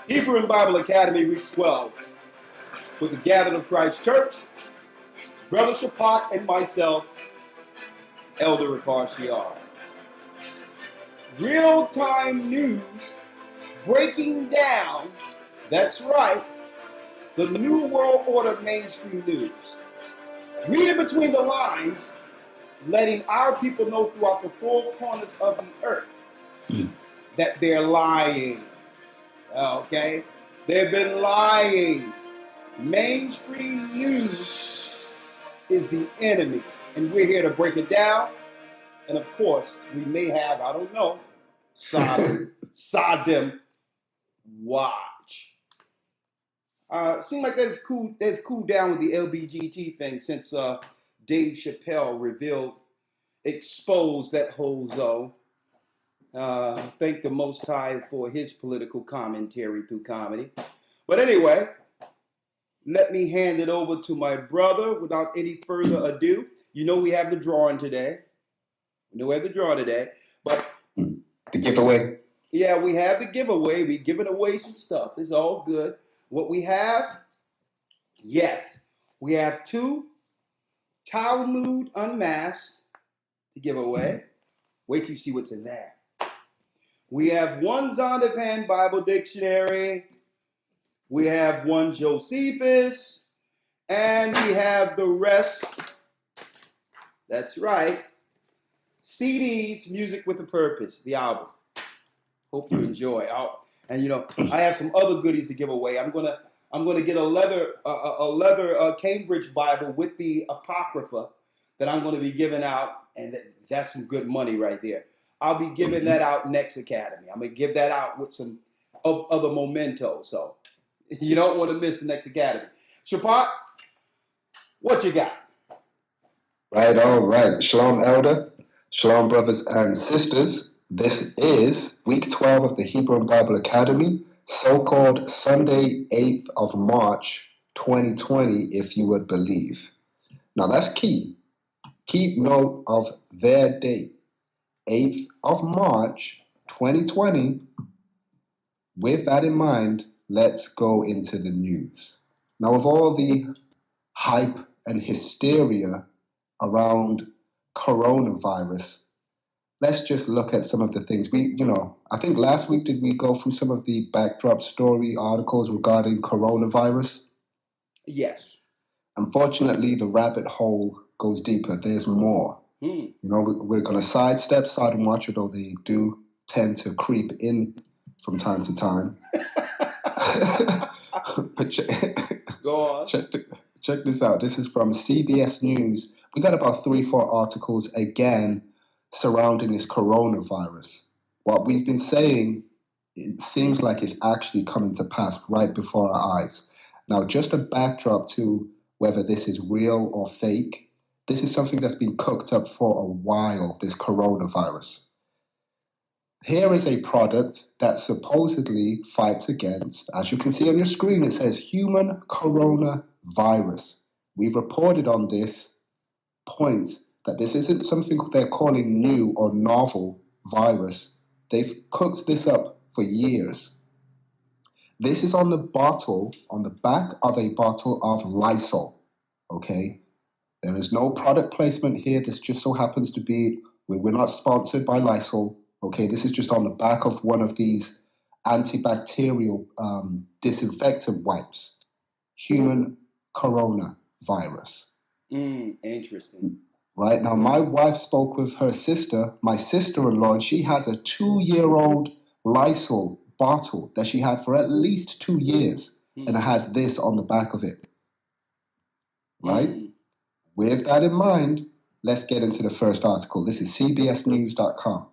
Hebrew and Bible Academy, week 12, with the Gathered of Christ Church, Brother Shapat and myself, Elder Ricard Shiar. Real-time news breaking down, that's right, the New World Order mainstream news. Reading between the lines, letting our people know throughout the four corners of the earth that they're lying. Okay? They've been lying. Mainstream news is the enemy, and we're here to break it down. And of course, we may have, I don't know, Sodom watch. Seems like they've cooled down with the LBGT thing since Dave Chappelle exposed that whole zone. Thank the Most High for his political commentary through comedy. But anyway, let me hand it over to my brother without any further ado. You know we have the drawing today. But the giveaway. Yeah, we have the giveaway. We're giving away some stuff. It's all good. What we have? Yes, we have 2 Talmud Unmasked to give away. Wait till you see what's in there. We have 1 Zondervan Bible Dictionary. We have 1 Josephus. And we have the rest. That's right. CDs, Music with a Purpose, the album. Hope you enjoy. And I have some other goodies to give away. I'm gonna get a leather Cambridge Bible with the Apocrypha that I'm gonna be giving out, and that's some good money right there. I'll be giving that out next Academy. I'm gonna give that out with some other mementos. So you don't want to miss the next Academy. Shapat, what you got? Right, all right. Shalom, Elder. Shalom, brothers and sisters. This is week 12 of the Hebrew and Bible Academy, so-called Sunday, 8th of March, 2020, if you would believe. Now, that's key. Keep note of their date, 8th of March, 2020. With that in mind, let's go into the news. Now, with all the hype and hysteria around coronavirus, let's just look at some of the things. I think last week, did we go through some of the backdrop story articles regarding coronavirus? Yes. Unfortunately, the rabbit hole goes deeper. There's more. We're going to sidestep Sodom Watch, although they do tend to creep in from time to time. But go on. Check this out. This is from CBS News. We got about 3-4 articles again surrounding this coronavirus. What we've been saying, it seems like it's actually coming to pass right before our eyes. Now, just a backdrop to whether this is real or fake, this is something that's been cooked up for a while, this coronavirus. Here is a product that supposedly fights against, as you can see on your screen, it says human coronavirus. We've reported on this point that this isn't something they're calling new or novel virus. They've cooked this up for years. This is on the bottle, on the back of a bottle of Lysol, okay? There is no product placement here. This just so happens to be, we're not sponsored by Lysol, okay? This is just on the back of one of these antibacterial disinfectant wipes. Human coronavirus. Interesting. Right now, my wife spoke with her sister, my sister-in-law, and she has a 2-year-old Lysol bottle that she had for at least 2 years, and it has this on the back of it. Right? With that in mind, let's get into the first article. This is CBSNews.com.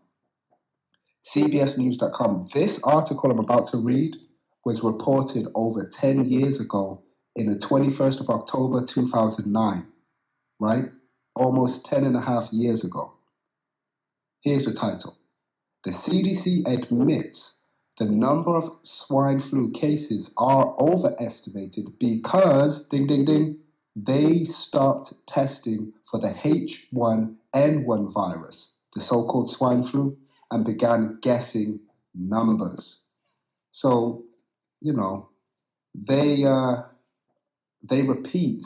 CBSNews.com. This article I'm about to read was reported over 10 years ago in the 21st of October, 2009. Right? Almost 10 and a half years ago. Here's the title. The CDC admits the number of swine flu cases are overestimated because, ding, ding, ding, they stopped testing for the H1N1 virus, the so-called swine flu. and began guessing numbers. So, you know, they repeat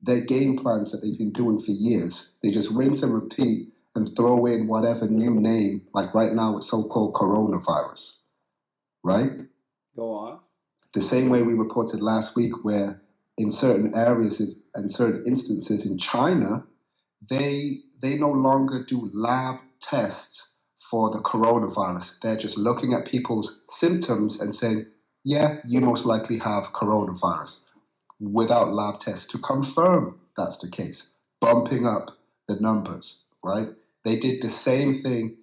their game plans that they've been doing for years. They just rinse and repeat and throw in whatever new name, like right now it's so-called coronavirus, right? Go on. The same way we reported last week where in certain areas and certain instances in China, they no longer do lab tests for the coronavirus. They're just looking at people's symptoms and saying, yeah, you most likely have coronavirus without lab tests to confirm that's the case, bumping up the numbers, right? They did the same thing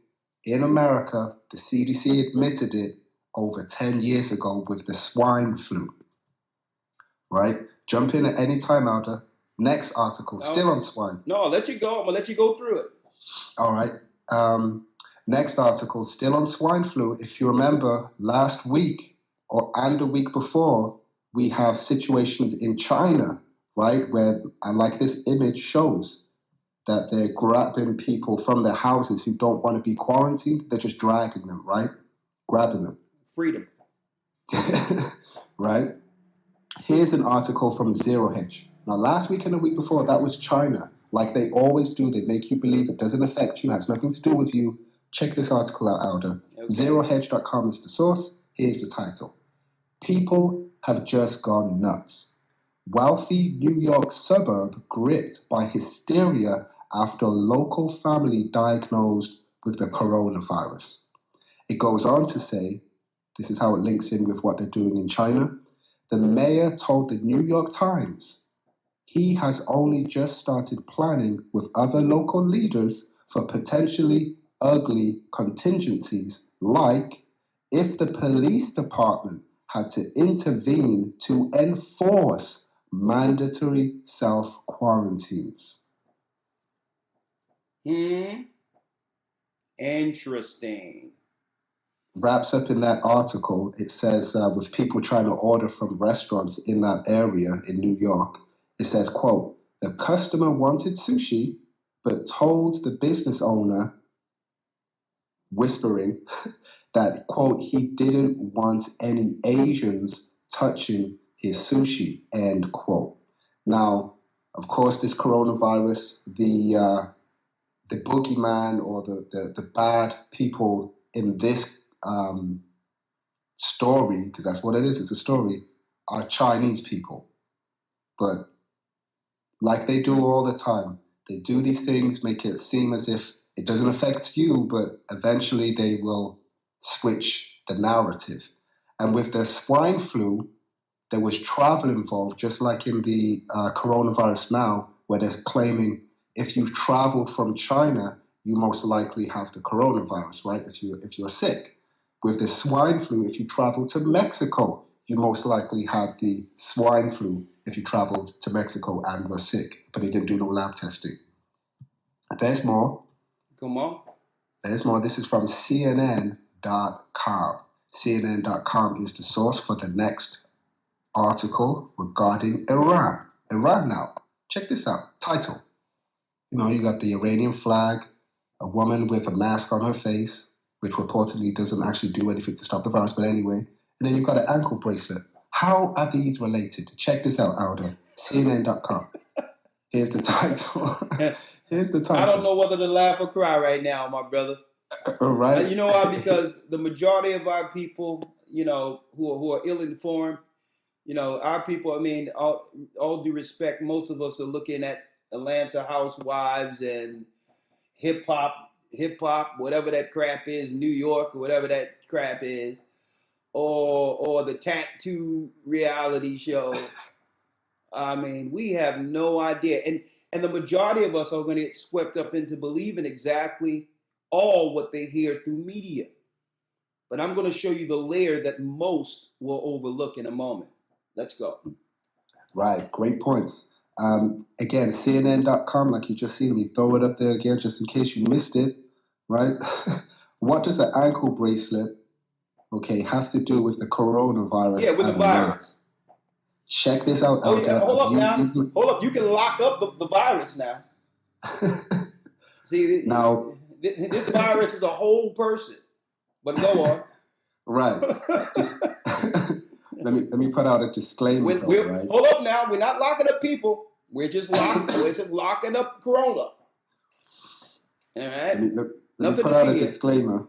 in America. The CDC admitted it over 10 years ago with the swine flu, right? Jump in at any time, Alda. Next article, still on swine. No, I'll let you go. I'm going to let you go through it. All right. Next article, still on swine flu. If you remember, last week and the week before, we have situations in China, right, where, and like this image shows, that they're grabbing people from their houses who don't want to be quarantined. They're just dragging them, right? Grabbing them. Freedom. Right? Here's an article from Zero Hedge. Now, last week and the week before, that was China. Like they always do, they make you believe it doesn't affect you, has nothing to do with you. Check this article out, Alda. Okay. ZeroHedge.com is the source. Here's the title. People have just gone nuts. Wealthy New York suburb gripped by hysteria after local family diagnosed with the coronavirus. It goes on to say, this is how it links in with what they're doing in China. The mayor told the New York Times he has only just started planning with other local leaders for potentially ugly contingencies, like if the police department had to intervene to enforce mandatory self-quarantines. Interesting. Wraps up in that article, it says with people trying to order from restaurants in that area in New York, it says, quote, the customer wanted sushi, but told the business owner, whispering, that, quote, he didn't want any Asians touching his sushi, end quote. Now, of course, this coronavirus, the boogeyman or the bad people in this story, because that's what it is, it's a story, are Chinese people. But like they do all the time, they do these things, make it seem as if it doesn't affect you, but eventually they will switch the narrative. And with the swine flu, there was travel involved, just like in the coronavirus now, where they're claiming if you've traveled from China, you most likely have the coronavirus, right? If you're sick. With the swine flu, if you travel to Mexico, you most likely have the swine flu if you traveled to Mexico and were sick, but they didn't do no lab testing. There's more. Come on. There's more. This is from CNN.com. CNN.com is the source for the next article regarding Iran. Iran now. Check this out. Title. You know, you got the Iranian flag, a woman with a mask on her face, which reportedly doesn't actually do anything to stop the virus, but anyway. And then you've got an ankle bracelet. How are these related? Check this out, Aldo. CNN.com. Here's the title. Here's the title. I don't know whether to laugh or cry right now, my brother. Right. You know why? Because the majority of our people, you know, who are ill-informed, you know, our people, I mean, all due respect, most of us are looking at Atlanta Housewives and hip hop, whatever that crap is, New York, or whatever that crap is, or the tattoo reality show. I mean, we have no idea. And the majority of us are going to get swept up into believing exactly all what they hear through media. But I'm going to show you the layer that most will overlook in a moment. Let's go. Right. Great points. Again, CNN.com, like you just seen, we throw it up there again just in case you missed it, right? What does the ankle bracelet, okay, have to do with the coronavirus? Yeah, with the virus. Check this out. Oh, yeah, hold up now. Hold up. You can lock up the virus now. See, now, This virus is a whole person. But go on. Right. Just let me put out a disclaimer though, right? Hold up now. We're not locking up people. We're just locking up Corona. All right. Let me Nothing put to out see a here. disclaimer.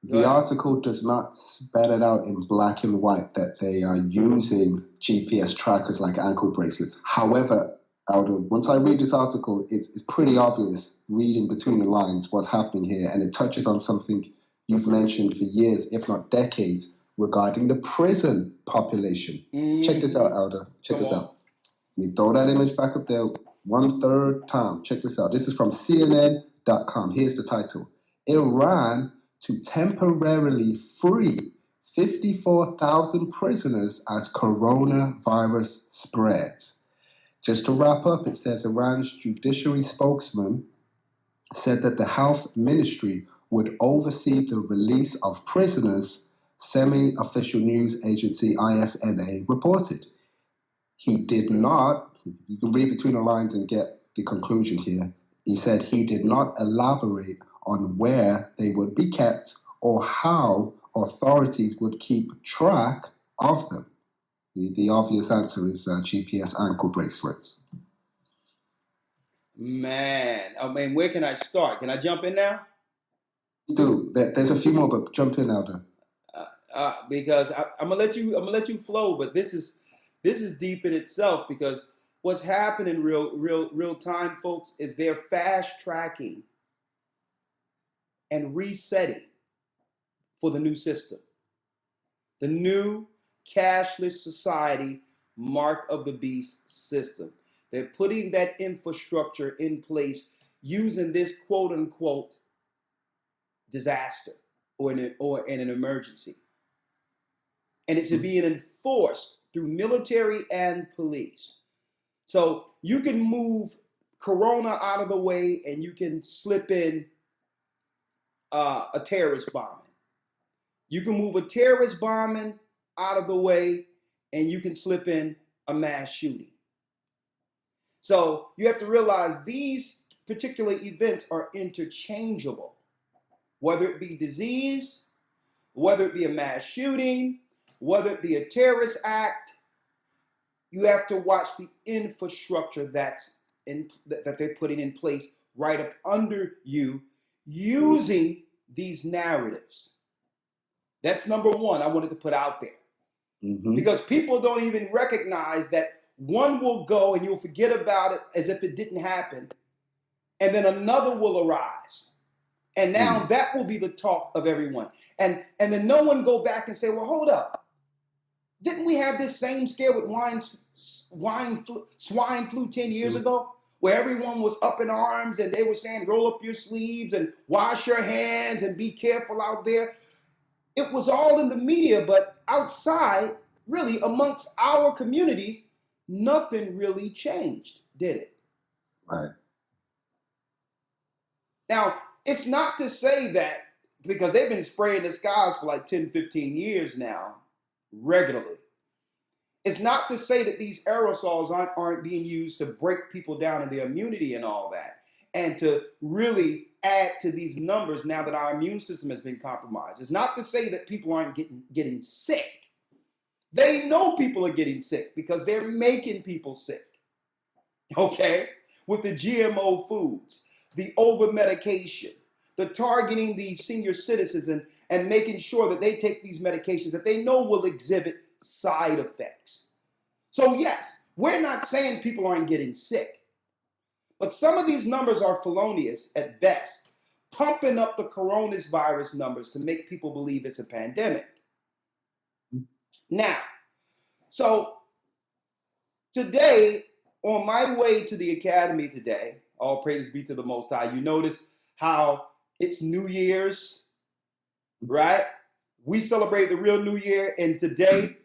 The article does not spell it out in black and white that they are using GPS trackers like ankle bracelets. However, Aldo, once I read this article, it's pretty obvious reading between the lines what's happening here, and it touches on something you've mentioned for years, if not decades, regarding the prison population. Check this out, Aldo. Check this out. Let me throw that image back up there one third time. Check this out. This is from CNN.com. Here's the title. Iran to temporarily free 54,000 prisoners as coronavirus spreads. Just to wrap up, it says Iran's judiciary spokesman said that the health ministry would oversee the release of prisoners, semi-official news agency ISNA reported. He did not, you can read between the lines and get the conclusion here. He said he did not elaborate on where they would be kept or how authorities would keep track of them. The obvious answer is GPS ankle bracelets. Man, I mean, where can I start? Can I jump in now? Do there's a few more, but jump in, Aldo. Because I'm gonna let you flow, but this is deep in itself, because what's happening real time, folks, is they're fast tracking and resetting for the new system, the new cashless society mark of the beast system. They're putting that infrastructure in place using this quote unquote disaster or in an emergency. And it's being enforced through military and police. So you can move Corona out of the way and you can slip in a terrorist bombing. You can move a terrorist bombing out of the way and you can slip in a mass shooting. So you have to realize these particular events are interchangeable, whether it be disease, whether it be a mass shooting, whether it be a terrorist act. You have to watch the infrastructure that they're putting in place right up under you using these narratives. That's number one I wanted to put out there. Mm-hmm. Because people don't even recognize that one will go and you'll forget about it as if it didn't happen. And then another will arise. And now that will be the talk of everyone. And then no one go back and say, well, hold up. Didn't we have this same scare with swine flu 10 years ago? Where everyone was up in arms and they were saying, roll up your sleeves and wash your hands and be careful out there. It was all in the media, but outside, really, amongst our communities, nothing really changed, did it? Right. Now, it's not to say that, because they've been spraying the skies for like 10, 15 years now, regularly. It's not to say that these aerosols aren't being used to break people down in their immunity and all that, and to really add to these numbers now that our immune system has been compromised. It's not to say that people aren't getting sick. They know people are getting sick because they're making people sick, okay? With the GMO foods, the over-medication, the targeting these senior citizens and making sure that they take these medications that they know will exhibit side effects. So yes, we're not saying people aren't getting sick, but some of these numbers are felonious at best, pumping up the coronavirus numbers to make people believe it's a pandemic. Now, so today, on my way to the academy today, all praises be to the Most High, you notice how it's New Year's, right? We celebrate the real New Year, and today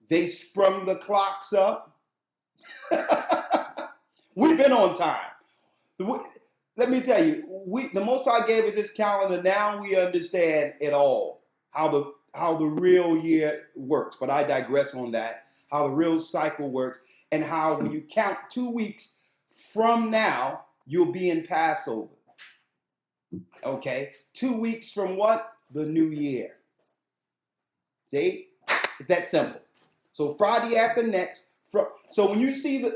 they sprung the clocks up. We've been on time. Let me tell you, the Most High gave us this calendar. Now we understand it all, how the real year works. But I digress on that, how the real cycle works, and how when you count 2 weeks from now, you'll be in Passover. Okay, 2 weeks from what? The new year. See, it's that simple. So Friday after next. So when you see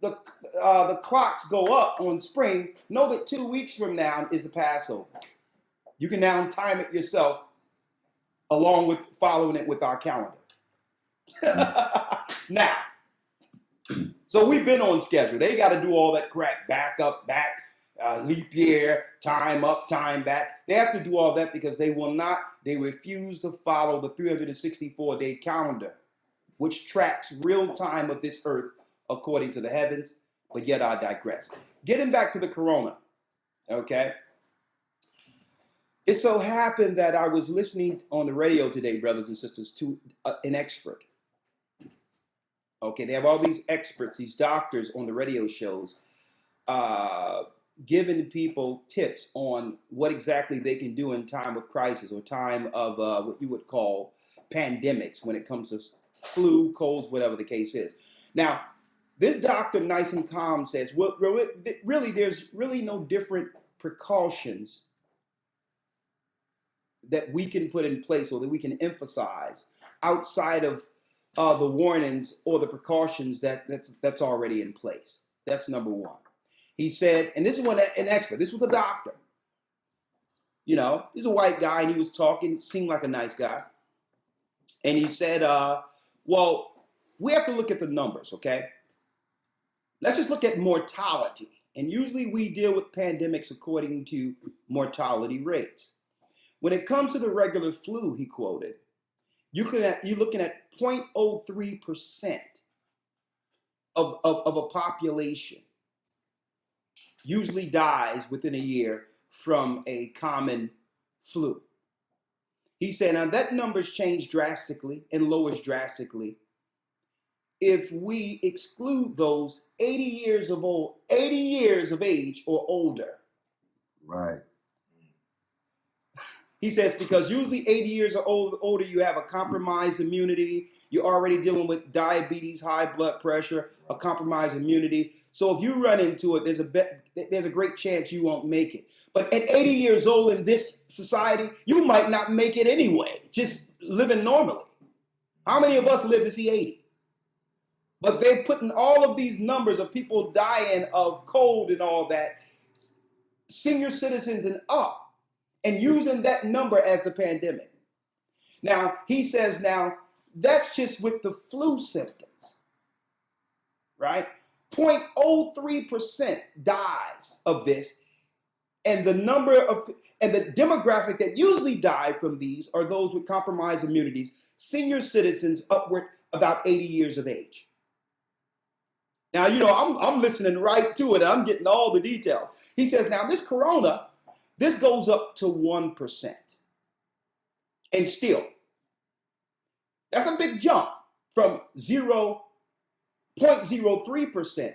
the clocks go up on spring, know that 2 weeks from now is the Passover. You can now time it yourself, along with following it with our calendar. Now, so we've been on schedule. They got to do all that crap, back up, back, leap year, time up, time back. They have to do all that because they refuse to follow the 364-day calendar, which tracks real time of this earth according to the heavens. But yet I digress. Getting back to the corona, okay? It so happened that I was listening on the radio today, brothers and sisters, to an expert. Okay, they have all these experts, these doctors on the radio shows, giving people tips on what exactly they can do in time of crisis or time of what you would call pandemics when it comes to flu, colds, whatever the case is. Now, this Dr. Nyson Calm says, well, really, there's really no different precautions that we can put in place or that we can emphasize outside of the warnings or the precautions that's already in place. That's number one. He said, and this is what an expert, this was a doctor. You know, he's a white guy and he was talking, seemed like a nice guy. And he said, well, we have to look at the numbers, okay? Let's just look at mortality. And usually we deal with pandemics according to mortality rates. When it comes to the regular flu, he quoted, you're looking at 0.03% of a population usually dies within a year from a common flu. He said, now that number's changed drastically and lowers drastically if we exclude those 80 years of age or older. Right. He says, because usually 80 years or older, you have a compromised immunity. You're already dealing with diabetes, high blood pressure, a compromised immunity. So if you run into it, there's a great chance you won't make it. But at 80 years old in this society, you might not make it anyway, just living normally. How many of us live to see 80? But they're putting all of these numbers of people dying of cold and all that, senior citizens and up, and using that number as the pandemic. Now, he says now, that's just with the flu symptoms, right? 0.03% dies of this, and the demographic that usually die from these are those with compromised immunities, senior citizens upward about 80 years of age. Now, you know, I'm listening right to it, and I'm getting all the details. He says, now this corona, this goes up to 1%. And still, that's a big jump from 0.03%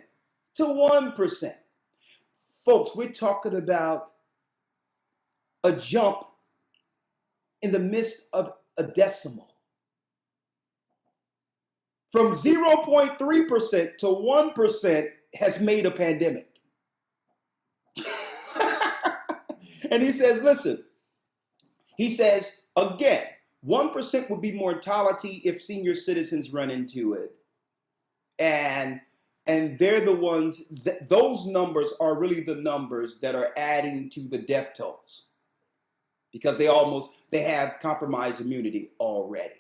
to 1%. Folks, we're talking about a jump in the midst of a decimal. From 0.3% to 1% has made a pandemic. And he says, listen, he says, again, 1% would be mortality if senior citizens run into it. And they're the ones, those numbers are really the numbers that are adding to the death tolls because they have compromised immunity already.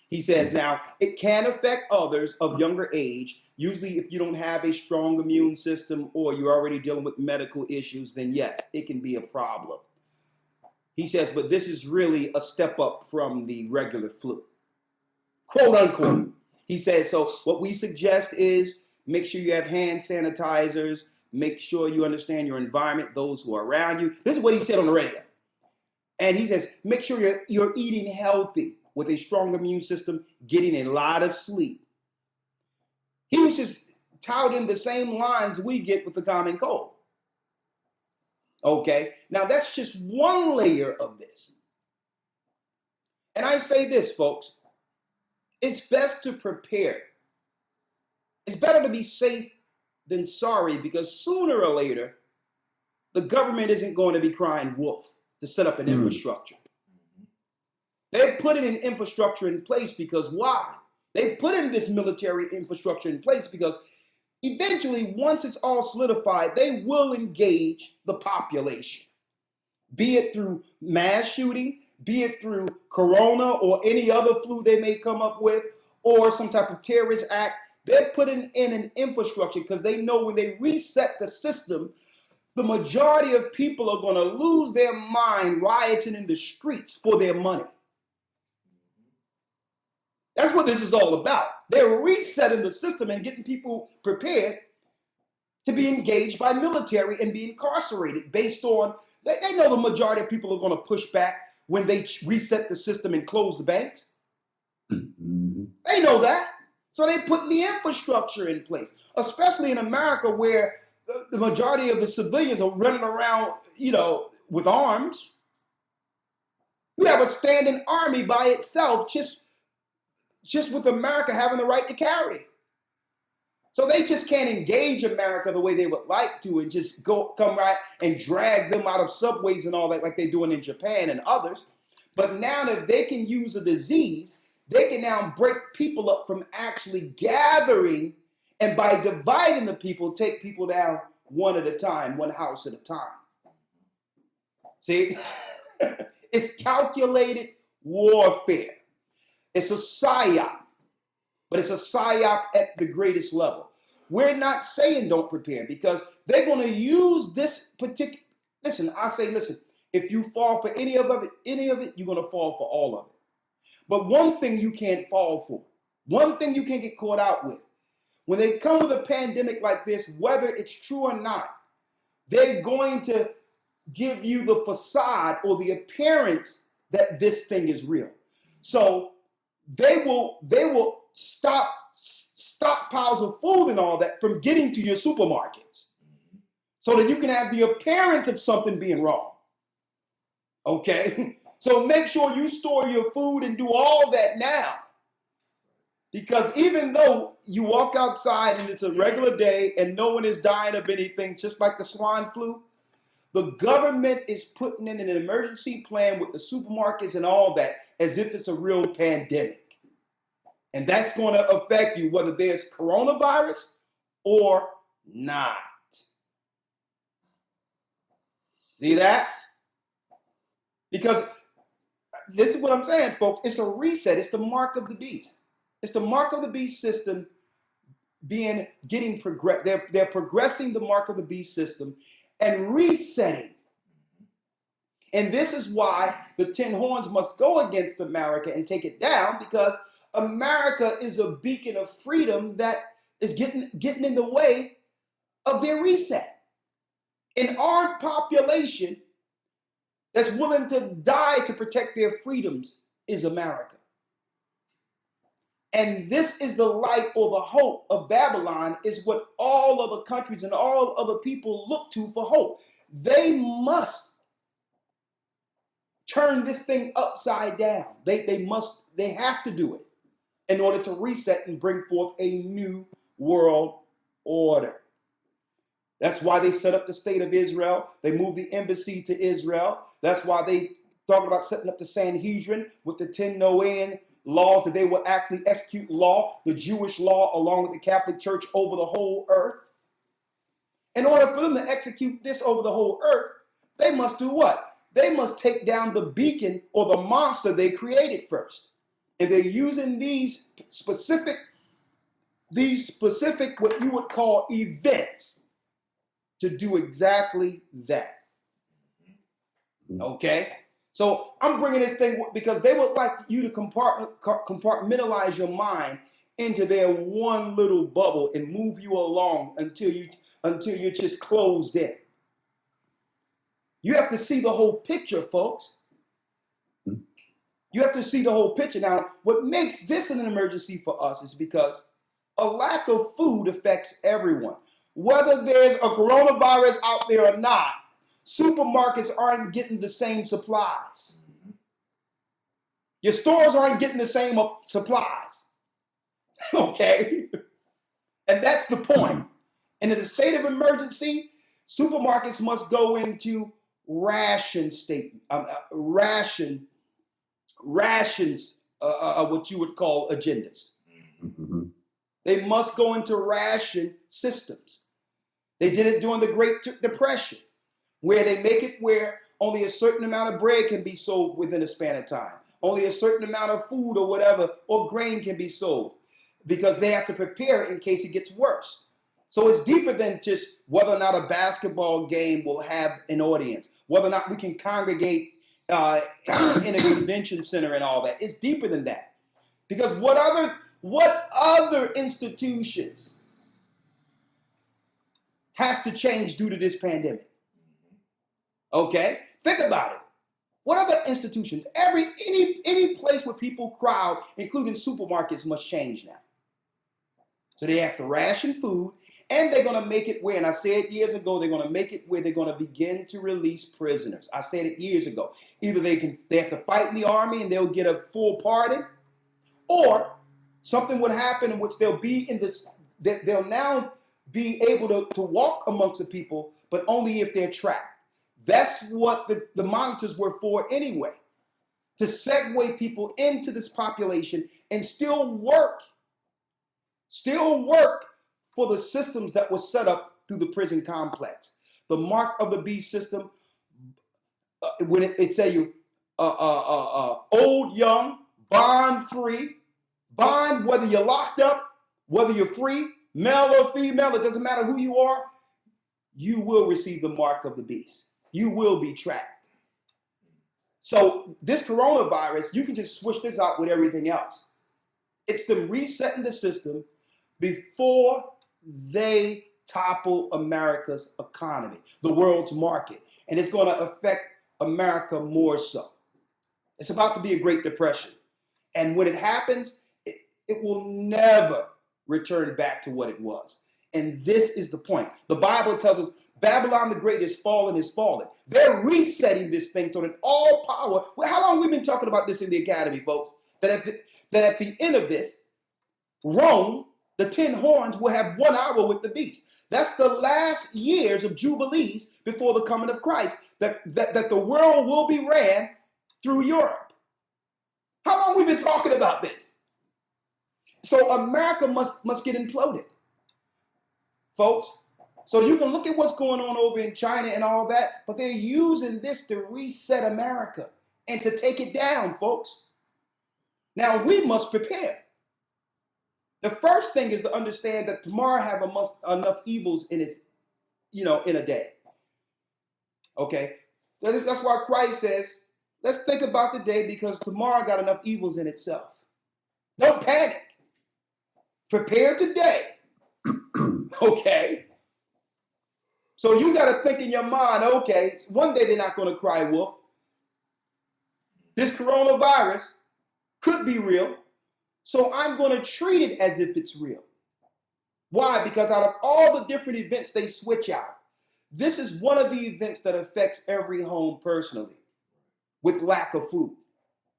He says, now, it can affect others of younger age. Usually, if you don't have a strong immune system or you're already dealing with medical issues, then yes, it can be a problem. He says, but this is really a step up from the regular flu, quote unquote. He says, so what we suggest is make sure you have hand sanitizers, make sure you understand your environment, those who are around you. This is what he said on the radio. And he says, make sure you're eating healthy with a strong immune system, getting a lot of sleep. He was just touting the same lines we get with the common cold. Okay, now that's just one layer of this. And I say this, folks, it's best to prepare. It's better to be safe than sorry because sooner or later, the government isn't going to be crying wolf to set up an infrastructure. They put an infrastructure in place because why? They put in this military infrastructure in place because eventually, once it's all solidified, they will engage the population, be it through mass shooting, be it through corona or any other flu they may come up with, or some type of terrorist act. They're putting in an infrastructure because they know when they reset the system, the majority of people are going to lose their mind rioting in the streets for their money. That's what this is all about. They're resetting the system and getting people prepared to be engaged by military and be incarcerated based on, they know the majority of people are going to push back when they reset the system and close the banks. Mm-hmm. They know that. So they put the infrastructure in place, especially in America where the majority of the civilians are running around, with arms. You have a standing army by itself just with America having the right to carry. So they just can't engage America the way they would like to and just come right and drag them out of subways and all that like they're doing in Japan and others. But now that they can use a disease, they can now break people up from actually gathering, and by dividing the people, take people down one at a time, one house at a time. See, it's calculated warfare. It's a psyop, but it's a psyop at the greatest level. We're not saying don't prepare because they're going to use this particular. Listen, if you fall for any of it, you're going to fall for all of it. But one thing you can't fall for, one thing you can't get caught out with, when they come with a pandemic like this, whether it's true or not, they're going to give you the facade or the appearance that this thing is real. So they will stop stockpiles of food and all that from getting to your supermarkets so that you can have the appearance of something being wrong. Okay? So make sure you store your food and do all that now. Because even though you walk outside and it's a regular day and no one is dying of anything, just like the swine flu, the government is putting in an emergency plan with the supermarkets and all that as if it's a real pandemic. And that's going to affect you whether there's coronavirus or not. See that? Because this is what I'm saying, folks. It's a reset. It's the mark of the beast. It's the mark of the beast system getting progress. They're progressing the mark of the beast system and resetting. And this is why the 10 horns must go against America and take it down, because America is a beacon of freedom that is getting in the way of their reset. An armed population that's willing to die to protect their freedoms is America. And this is the light or the hope of Babylon, is what all other countries and all other people look to for hope. They must turn this thing upside down. They have to do it in order to reset and bring forth a new world order. That's why they set up the state of Israel. They moved the embassy to Israel. That's why they talking about setting up the Sanhedrin with the 10 Noahian laws, that they will actually execute law, the Jewish law, along with the Catholic Church over the whole earth. In order for them to execute this over the whole earth, they must do what? They must take down the beacon or the monster they created first. And they're using these specific, what you would call events, to do exactly that. Okay? So I'm bringing this thing because they would like you to compartmentalize your mind into their one little bubble and move you along until you're just closed in. You have to see the whole picture, folks. You have to see the whole picture. Now, what makes this an emergency for us is because a lack of food affects everyone. Whether there's a coronavirus out there or not, supermarkets aren't getting the same supplies. Your stores aren't getting the same supplies. Okay? And that's the point. And in a state of emergency, Supermarkets must go into rations, what you would call agendas. Mhm. They must go into ration systems. They did it during the Great Depression, where they make it where only a certain amount of bread can be sold within a span of time. Only a certain amount of food or whatever, or grain can be sold, because they have to prepare in case it gets worse. So it's deeper than just whether or not a basketball game will have an audience, whether or not we can congregate in a convention center and all that. It's deeper than that. Because what other institutions has to change due to this pandemic? Okay? Think about it. What other institutions? Any place where people crowd, including supermarkets, must change now. So they have to ration food, and they're going to make it where, and I said years ago, they're going to make it where they're going to begin to release prisoners. I said it years ago. Either they have to fight in the army and they'll get a full pardon, or something would happen in which they'll be in this, they'll now be able to walk amongst the people, but only if they're tracked. That's what the monitors were for anyway, to segue people into this population and still work for the systems that were set up through the prison complex. The mark of the beast system, when it tell you old, young, bond free, bond whether you're locked up, whether you're free, male or female, it doesn't matter who you are, you will receive the mark of the beast. You will be tracked. So this coronavirus, you can just switch this out with everything else. It's them resetting the system before they topple America's economy, the world's market. And it's going to affect America more so. It's about to be a Great Depression. And when it happens, it will never return back to what it was. And this is the point. The Bible tells us Babylon the Great is fallen, is fallen. They're resetting this thing so that all power, well, how long have we been talking about this in the academy, folks? That at the end of this, Rome, the 10 horns, will have 1 hour with the beast. That's the last years of jubilees before the coming of Christ, that the world will be ran through Europe. How long have we been talking about this? So America must get imploded, folks. So you can look at what's going on over in China and all that, but they're using this to reset America and to take it down, folks. Now we must prepare. The first thing is to understand that tomorrow have enough evils in its, in a day. Okay, that's why Christ says, let's think about the day, because tomorrow got enough evils in itself. Don't panic. Prepare today. Okay. So you got to think in your mind, okay, one day they're not going to cry wolf. This coronavirus could be real. So I'm going to treat it as if it's real. Why? Because out of all the different events they switch out, this is one of the events that affects every home personally, with lack of food,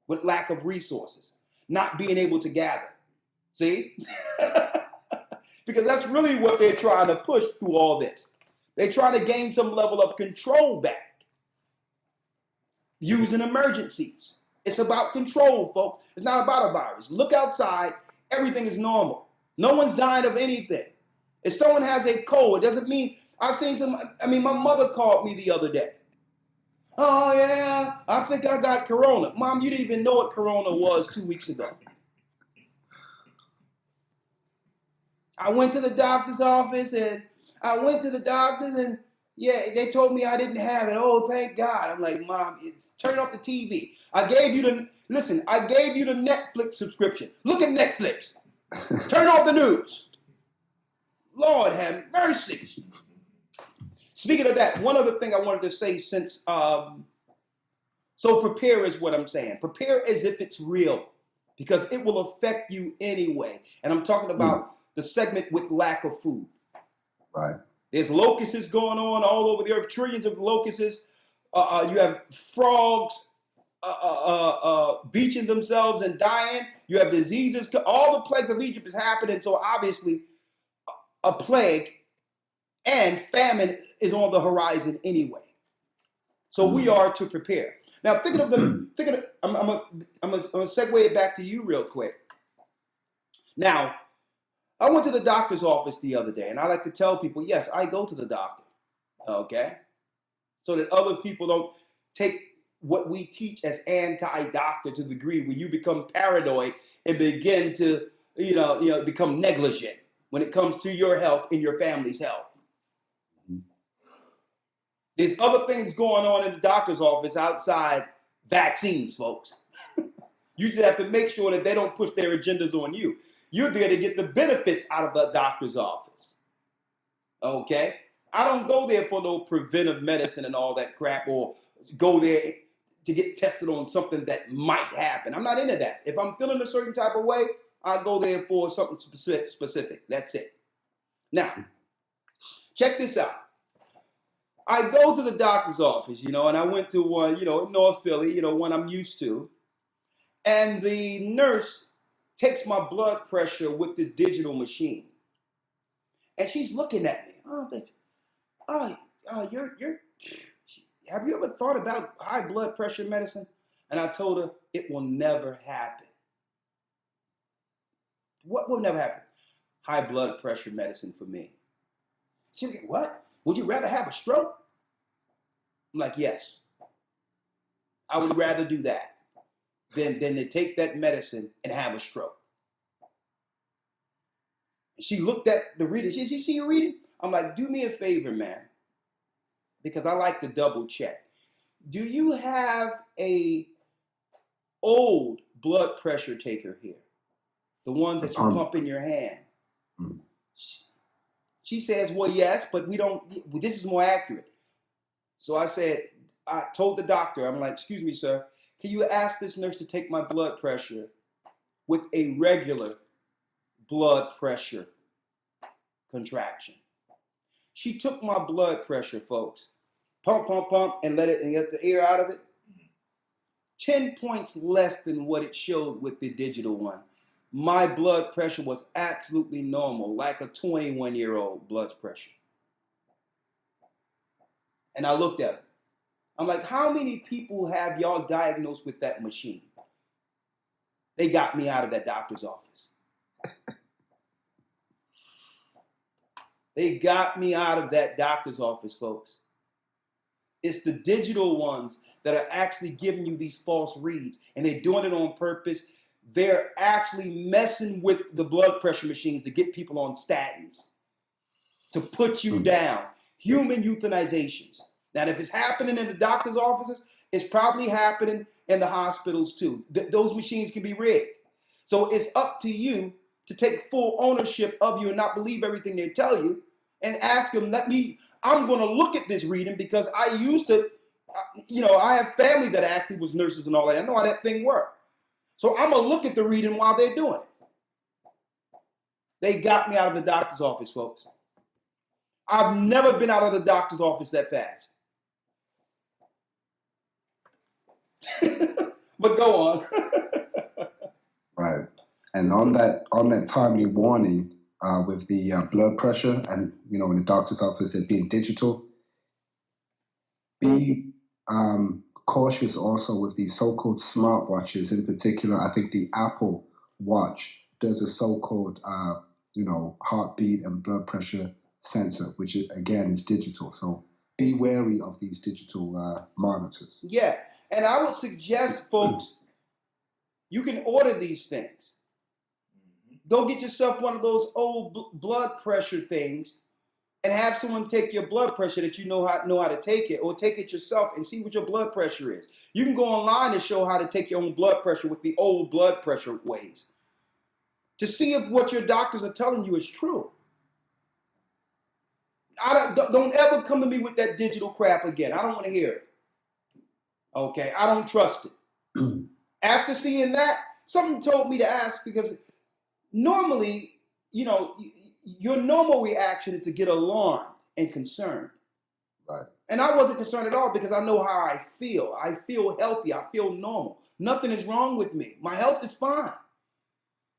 with lack of resources, not being able to gather. See? Because that's really what they're trying to push through all this. They're trying to gain some level of control back using emergencies. It's about control, folks. It's not about a virus. Look outside. Everything is normal. No one's dying of anything. If someone has a cold, it doesn't mean, my mother called me the other day. Oh, yeah, I think I got corona. Mom, you didn't even know what corona was 2 weeks ago. I went to the doctor's office and yeah, they told me I didn't have it. Oh, thank God. I'm like, Mom, turn off the TV. I gave you the Netflix subscription. Look at Netflix. Turn off the news. Lord have mercy. Speaking of that, one other thing I wanted to say so prepare is what I'm saying. Prepare as if it's real, because it will affect you anyway. And I'm talking about the segment with lack of food. Right. There's locusts going on all over the earth, trillions of locusts. You have frogs beaching themselves and dying. You have diseases. All the plagues of Egypt is happening. So obviously, a plague and famine is on the horizon anyway. So we are to prepare. Now, I'm gonna segue it back to you real quick. Now, I went to the doctor's office the other day, and I like to tell people, yes, I go to the doctor, okay, so that other people don't take what we teach as anti-doctor to the degree where you become paranoid and begin to, become negligent when it comes to your health and your family's health. There's other things going on in the doctor's office outside vaccines, folks. You just have to make sure that they don't push their agendas on you. You're there to get the benefits out of the doctor's office. Okay? I don't go there for no preventive medicine and all that crap, or go there to get tested on something that might happen. I'm not into that. If I'm feeling a certain type of way, I go there for something specific. That's it. Now, check this out. I go to the doctor's office, and I went to one, in North Philly, one I'm used to. And the nurse takes my blood pressure with this digital machine. And she's looking at me. Have you ever thought about high blood pressure medicine? And I told her, it will never happen. What will never happen? High blood pressure medicine for me. She's like, what? Would you rather have a stroke? I'm like, yes. I would rather do that than to take that medicine and have a stroke. She looked at the reading. She see your reading? I'm like, do me a favor, man, because I like to double check. Do you have a old blood pressure taker here? The one that you pump in your hand? She says, well, yes, but we don't, this is more accurate. So I told the doctor, I'm like, excuse me, sir, can you ask this nurse to take my blood pressure with a regular blood pressure contraction? She took my blood pressure, folks, pump, and let the air out of it. 10 points less than what it showed with the digital one. My blood pressure was absolutely normal, like a 21-year-old blood pressure. And I looked at her. I'm like, how many people have y'all diagnosed with that machine? They got me out of that doctor's office. They got me out of that doctor's office, folks. It's the digital ones that are actually giving you these false reads, and they're doing it on purpose. They're actually messing with the blood pressure machines to get people on statins, to put you down. Human euthanizations. Now, if it's happening in the doctor's offices, it's probably happening in the hospitals too. Those machines can be rigged. So it's up to you to take full ownership of you and not believe everything they tell you, and ask them, I'm going to look at this reading, because I used to, I have family that actually was nurses and all that. I know how that thing worked. So I'm going to look at the reading while they're doing it. They got me out of the doctor's office, folks. I've never been out of the doctor's office that fast. But go on. Right. And on that timely warning with the blood pressure, and in the doctor's office, it being digital, be cautious also with these so-called smartwatches. In particular, I think the Apple Watch does a so-called heartbeat and blood pressure sensor, which again is digital. So be wary of these digital monitors. Yeah, and I would suggest, folks, you can order these things. Go get yourself one of those old blood pressure things and have someone take your blood pressure that you know how to take it, or take it yourself and see what your blood pressure is. You can go online and show how to take your own blood pressure with the old blood pressure ways, to see if what your doctors are telling you is true. Don't ever come to me with that digital crap again. I don't want to hear it. Okay, I don't trust it. After seeing that, something told me to ask, because normally, your normal reaction is to get alarmed and concerned. Right. And I wasn't concerned at all, because I know how I feel. I feel healthy. I feel normal. Nothing is wrong with me. My health is fine.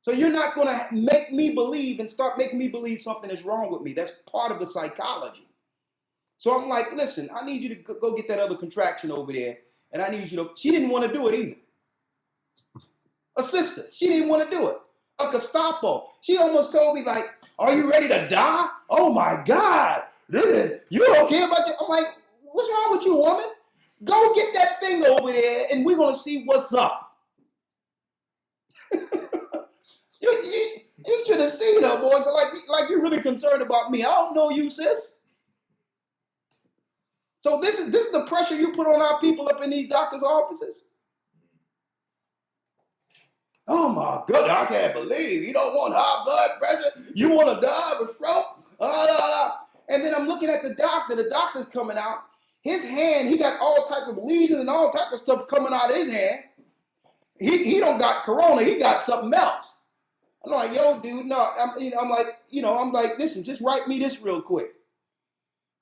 So you're not going to make me believe and start making me believe something is wrong with me. That's part of the psychology. So I'm like, listen, I need you to go get that other contraction over there. And I need you to, she didn't want to do it either. A sister, she didn't want to do it. A Gestapo, she almost told me like, are you ready to die? Oh my God, you don't care about that? I'm like, what's wrong with you, woman? Go get that thing over there and we're going to see what's up. You should have seen her, boys. Like you're really concerned about me. I don't know you, sis. So this is the pressure you put on our people up in these doctors' offices. Oh my goodness, I can't believe you don't want high blood pressure. You want to die of a stroke? And then I'm looking at the doctor. The doctor's coming out. His hand, he got all type of lesions and all type of stuff coming out of his hand. He don't got corona. He got something else. I'm like, yo, dude, no. I'm like, listen, just write me this real quick.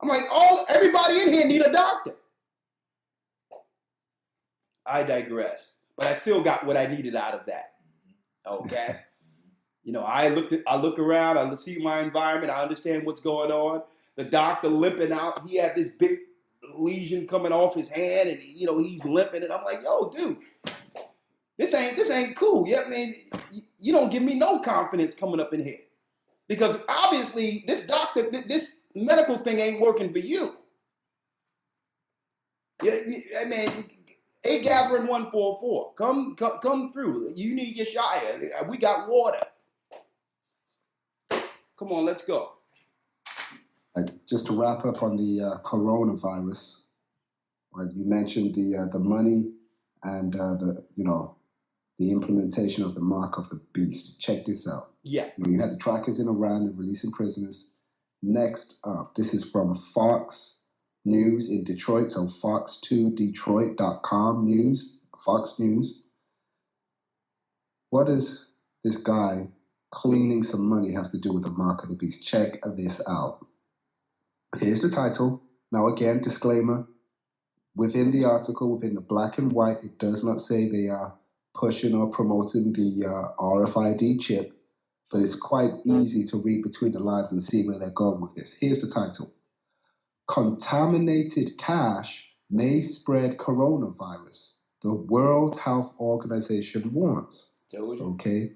I'm like, everybody in here need a doctor. I digress, but I still got what I needed out of that. Okay. I look around, I see my environment, I understand what's going on. The doctor limping out, he had this big lesion coming off his hand, and he's limping, and I'm like, yo, dude, this ain't cool. Yeah, I mean, you don't give me no confidence coming up in here. Because obviously this doctor, this medical thing ain't working for you. Yeah, I mean, A Gathering 144, come through. You need your Shire. We got water. Come on, let's go. Just to wrap up on the coronavirus, right? You mentioned the money and the implementation of the mark of the beast. Check this out. Yeah. You had the trackers in Iran and releasing prisoners. Next up, this is from Fox News in Detroit, so fox2detroit.com news, Fox News. What does this guy cleaning some money have to do with the mark of the beast? Check this out. Here's the title. Now again, disclaimer. Within the article, within the black and white, it does not say they are pushing or promoting the RFID chip, but it's quite easy to read between the lines and see where they're going with this. Here's the title. Contaminated cash may spread coronavirus. The World Health Organization warns. Okay.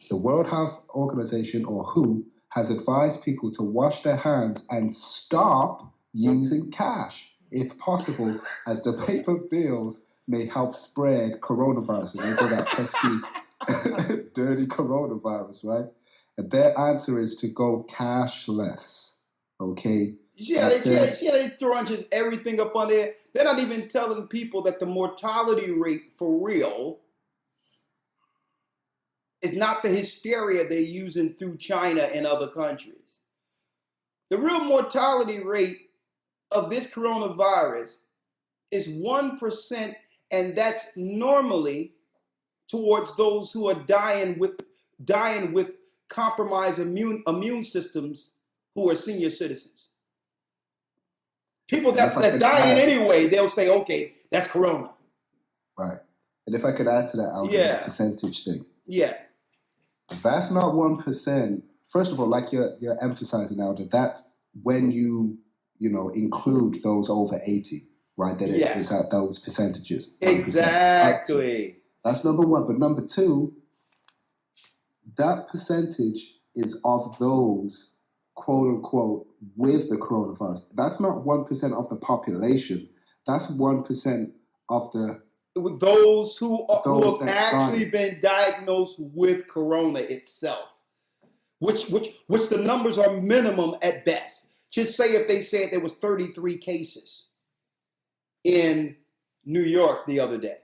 The World Health Organization, or WHO, has advised people to wash their hands and stop using cash, if possible, as the paper bills may help spread coronavirus. And they got that pesky, dirty coronavirus, right? And their answer is to go cashless. Okay. You see how they throwing just everything up on there? They're not even telling people that the mortality rate for real is not the hysteria they're using through China and other countries. The real mortality rate of this coronavirus is 1%, and that's normally towards those who are dying with compromised immune systems who are senior citizens. People that's dying anyway, they'll say, okay, that's corona. Right. And if I could add to that, the percentage thing. Yeah. That's not 1%. First of all, like you're emphasizing now, that's when you include those over 80, right? That it's at those percentages. 1%. Exactly. That's number one. But number two, that percentage is of those, quote unquote, with the coronavirus. That's not 1% of the population. That's 1% of the those who have actually been diagnosed with corona itself, which the numbers are minimum at best. Just say if they said there was 33 cases in New York the other day.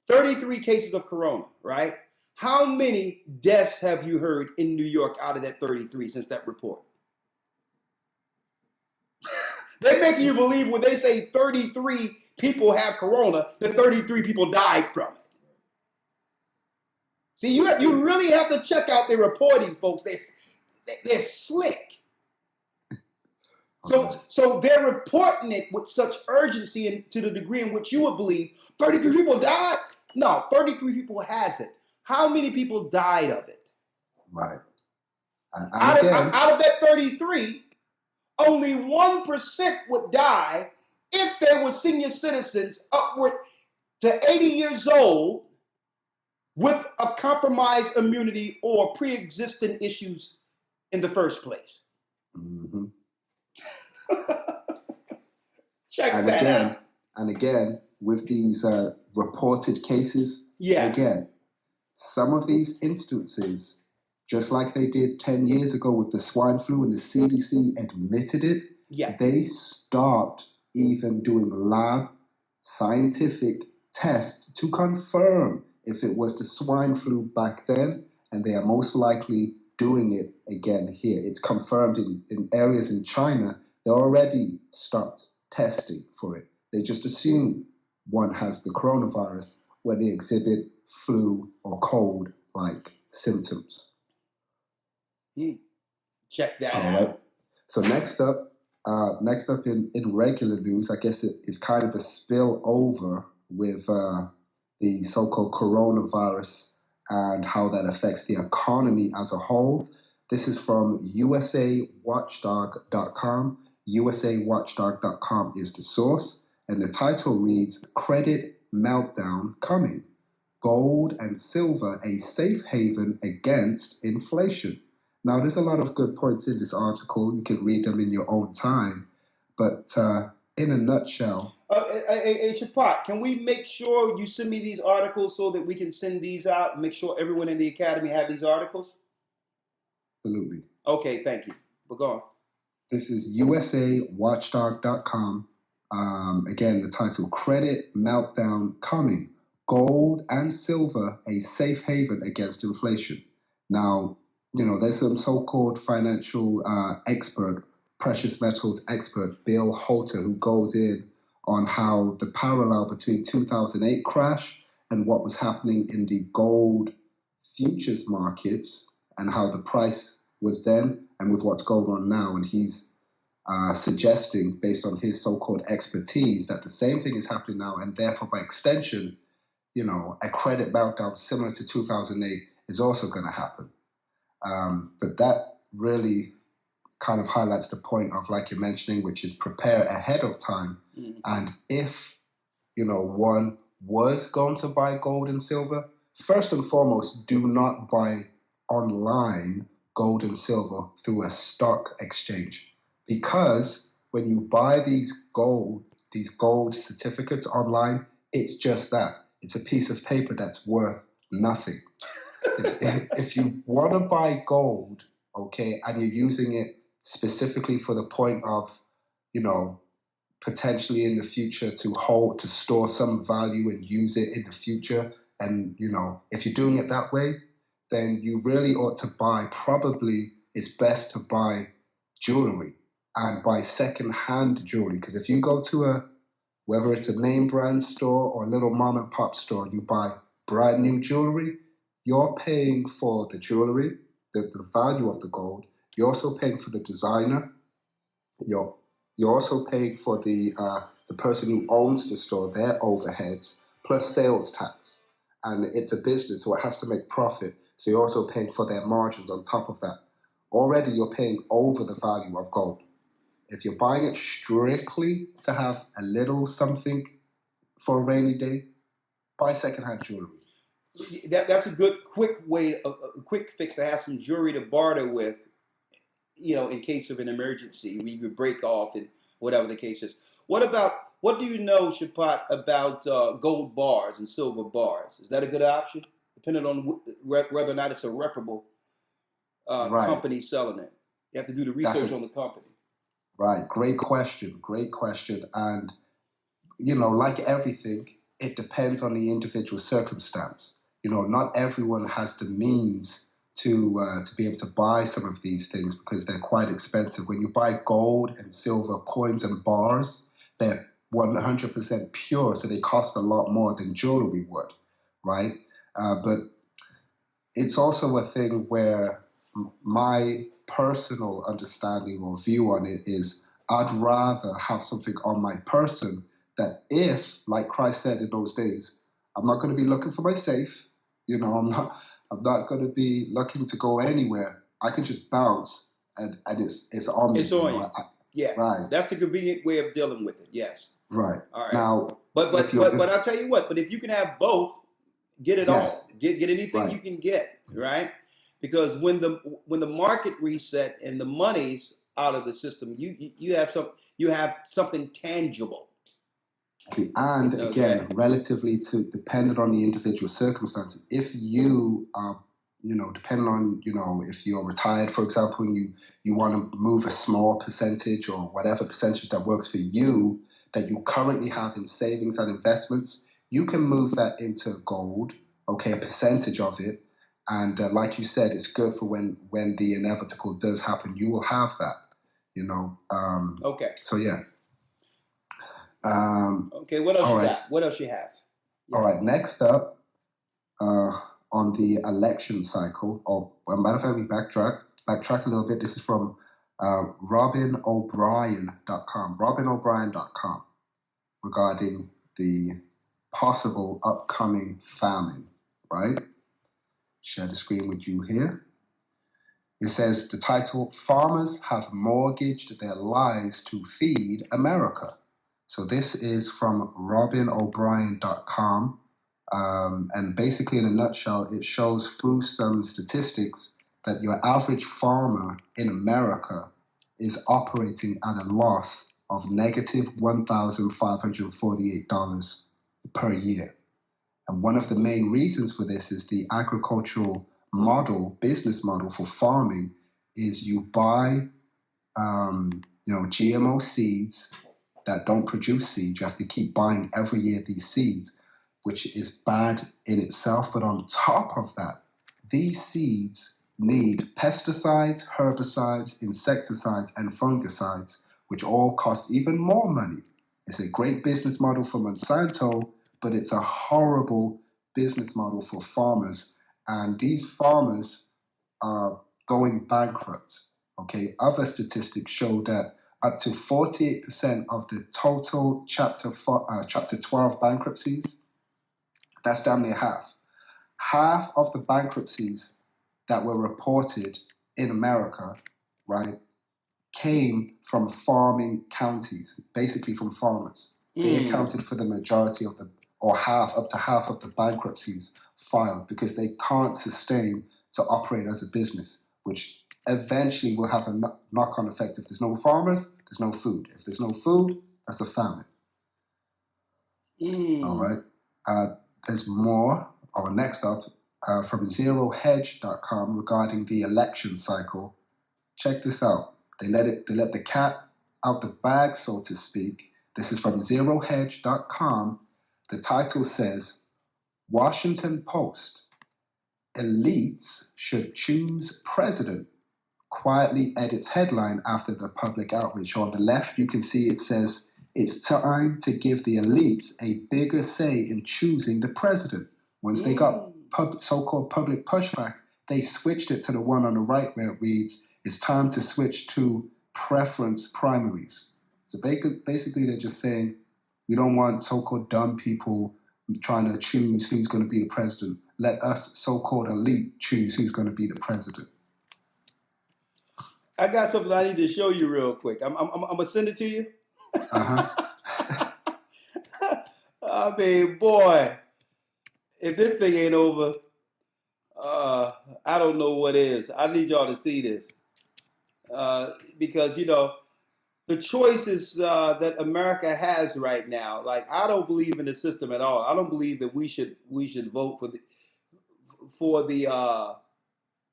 33 cases of corona, right? How many deaths have you heard in New York out of that 33 since that report? They're making you believe when they say 33 people have corona, that 33 people died from it. See, you really have to check out their reporting, folks. They're slick. So they're reporting it with such urgency and to the degree in which you would believe 33 people died. No, 33 people has it. how many people died of it? Right. And Out of, again, out of that 33, only 1% would die if they were senior citizens upward to 80 years old with a compromised immunity or pre-existing issues in the first place. mhm. Check and that again, out. and again, with these reported cases, Yeah, again, some of these instances, just like they did 10 years ago with the swine flu and the CDC admitted it, yeah. they stopped even doing lab scientific tests to confirm if it was the swine flu back then, and they are most likely doing it again here. It's confirmed in areas in China, they already stopped testing for it. They just assume one has the coronavirus when they exhibit flu or cold like symptoms. Check that All out. right. So next up in regular news, I guess it is kind of a spill over with the so-called coronavirus and how that affects the economy as a whole. This is from USAWatchdog.com. USAWatchdog.com is the source, and the title reads Credit Meltdown Coming. Gold and silver a safe haven against inflation. Now, there's a lot of good points in this article. You can read them in your own time. But in a nutshell, Hey, Shapat, can we make sure you send me these articles so that we can send these out and make sure everyone in the academy have these articles? absolutely. Okay, thank you. But go on. This is USAWatchdog.com. Again, the title Credit Meltdown Coming. Gold and silver a safe haven against inflation. Now, there's some so called financial expert, precious metals expert, Bill Holter, who goes in on how the parallel between 2008 crash and what was happening in the gold futures markets and how the price was then and with what's going on now. And he's suggesting, based on his so-called expertise, that the same thing is happening now, and therefore, by extension, a credit meltdown similar to 2008 is also going to happen. But that really kind of highlights the point of, like you're mentioning, which is prepare ahead of time. Mhm. And if, one was going to buy gold and silver, first and foremost, do not buy online gold and silver through a stock exchange. Because when you buy these gold certificates online, it's just that. It's a piece of paper that's worth nothing. If you want to buy gold, okay, and you're using it specifically for the point of, potentially in the future to store some value and use it in the future, and if you're doing it that way, then you really ought to probably it's best to buy jewelry and buy second-hand jewelry, because if you go to whether it's a name brand store or a little mom and pop store, and you buy brand new jewelry, you're paying for the jewelry, the value of the gold. You're also paying for the designer. You're also paying for the person who owns the store, their overheads, plus sales tax. And it's a business, so it has to make profit. So you're also paying for their margins on top of that. Already you're paying over the value of gold. If you're buying it strictly to have a little something for a rainy day, buy secondhand jewelry. That's a good quick way, a quick fix to have some jewelry to barter with, in case of an emergency, where you could break off and whatever the case is. What do you know, Shapat, about gold bars and silver bars? Is that a good option, depending on whether or not it's a reputable Right. company selling it? You have to do the That's research on the company. Right. Great question. Great question. And like everything, it depends on the individual circumstance. Not everyone has the means to be able to buy some of these things because they're quite expensive. When you buy gold and silver coins and bars, they're 100% pure, so they cost a lot more than jewelry would, right? But it's also a thing where my personal understanding or view on it is I'd rather have something on my person that if, like Christ said in those days, I'm not going to be looking for my safe, You know, I'm not going to be looking to go anywhere. I can just bounce, and it's on me. It's on you. Yeah, right, that's the convenient way of dealing with it. Yes. right. All right. Now, But if but you're but but I'll tell you what. But if you can have both, get it yes, all. Get anything you right, can get. Right. Because when the market reset and the money's out of the system, you have something tangible. and Okay. again, relatively to dependent on the individual circumstances. If you are, depending on, if you're retired, for example, and you want to move a small percentage or whatever percentage that works for you that you currently have in savings and investments, you can move that into gold, okay, a percentage of it. And like you said, it's good for when the inevitable does happen. You will have that, you know. Okay. So yeah. Okay. What else All you right. got? What else you have? All right. Next up, on the election cycle, or well, matter of fact, we backtrack a little bit. This is from robinobrien.com regarding the possible upcoming famine, right? Share the screen with you here. It says the title, Farmers Have Mortgaged Their Lives to Feed America. So this is from robinobrien.com. And basically, in a nutshell, it shows through some statistics that your average farmer in America is operating at a loss of negative $1,548 per year. And one of the main reasons for this is the agricultural business model for farming is you buy, GMO seeds that don't produce seeds. You have to keep buying every year these seeds, which is bad in itself. But on top of that, these seeds need pesticides, herbicides, insecticides, and fungicides, which all cost even more money. It's a great business model for Monsanto, but it's a horrible business model for farmers. And these farmers are going bankrupt. Okay, other statistics show that up to 48% of the total Chapter 12 bankruptcies, that's damn near half. Half of the bankruptcies that were reported in America, right, came from farming counties, basically from farmers. They accounted for the majority of up to half of the bankruptcies filed because they can't sustain to operate as a business, which eventually will have a knock-on effect. If there's no farmers, there's no food. If there's no food, that's a famine. All right. There's more. Next up, from zerohedge.com regarding the election cycle. Check this out. They let the cat out the bag, so to speak. This is from zerohedge.com. The title says, Washington Post, elites should choose president, quietly edits headline after the public outreach. On the left, you can see it says, it's time to give the elites a bigger say in choosing the president. Once they got so-called public pushback, they switched it to the one on the right where it reads, it's time to switch to preference primaries. So basically they're just saying, we don't want so-called dumb people trying to choose who's going to be the president. Let us so-called elite choose who's going to be the president. I got something I need to show you real quick. I'm gonna send it to you. I mean, boy, if this thing ain't over, I don't know what is. I need y'all to see this because the choices that America has right now. Like, I don't believe in the system at all. I don't believe that we should vote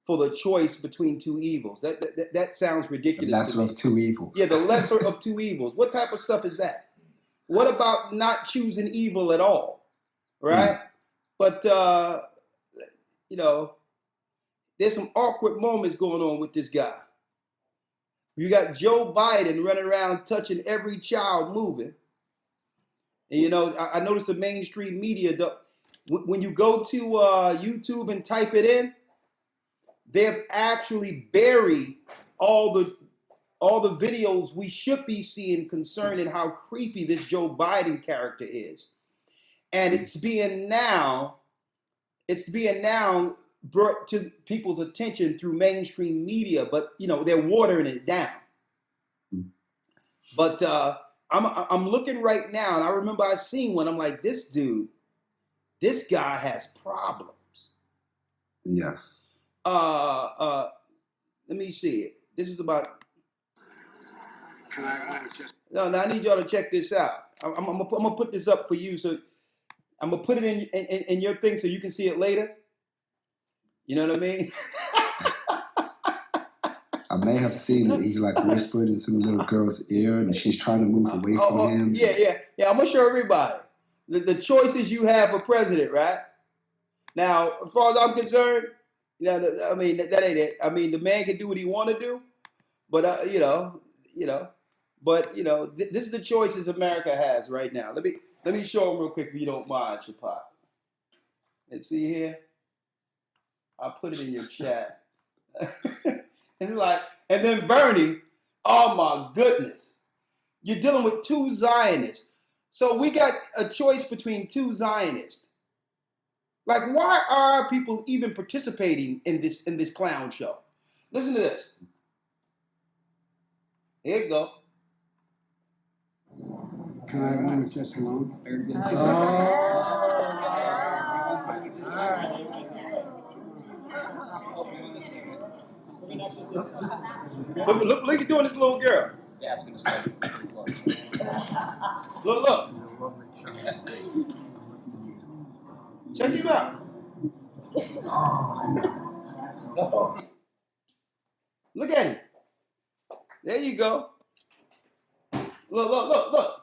for the choice between two evils. That sounds ridiculous. The lesser of two evils. Yeah, the lesser of two evils. What type of stuff is that? What about not choosing evil at all? Right? But there's some awkward moments going on with this guy. You got Joe Biden running around touching every child moving. And I noticed the mainstream media, when you go to YouTube and type it in, they've actually buried all the videos we should be seeing concerning how creepy this Joe Biden character is. And it's being now it's being now brought to people's attention through mainstream media, but they're watering it down. But I'm looking right now, and I remember I seen one. I'm like, this guy has problems. Yes. Let me see it. This is about. No, I need y'all to check this out. I'm gonna put this up for you, so I'm gonna put it in your thing so you can see it later. You know what I mean? I may have seen it. He's like whispering in some little girl's ear, and she's trying to move away from him. Yeah. I'm gonna show everybody the choices you have for president, right? Now, as far as I'm concerned, I mean that ain't it. I mean, the man can do what he want to do, but this is the choices America has right now. Let me show them real quick if you don't mind, Shapat. Let's see here. I'll put it in your chat. It's like, and then Bernie, oh my goodness. You're dealing with two Zionists. So we got a choice between two Zionists. Like, why are people even participating in this clown show? Listen to this. Here you go. Can I run just alone? Look at doing this little girl. Yeah, it's gonna start. Look. Check him out. Look at him. There you go. Look.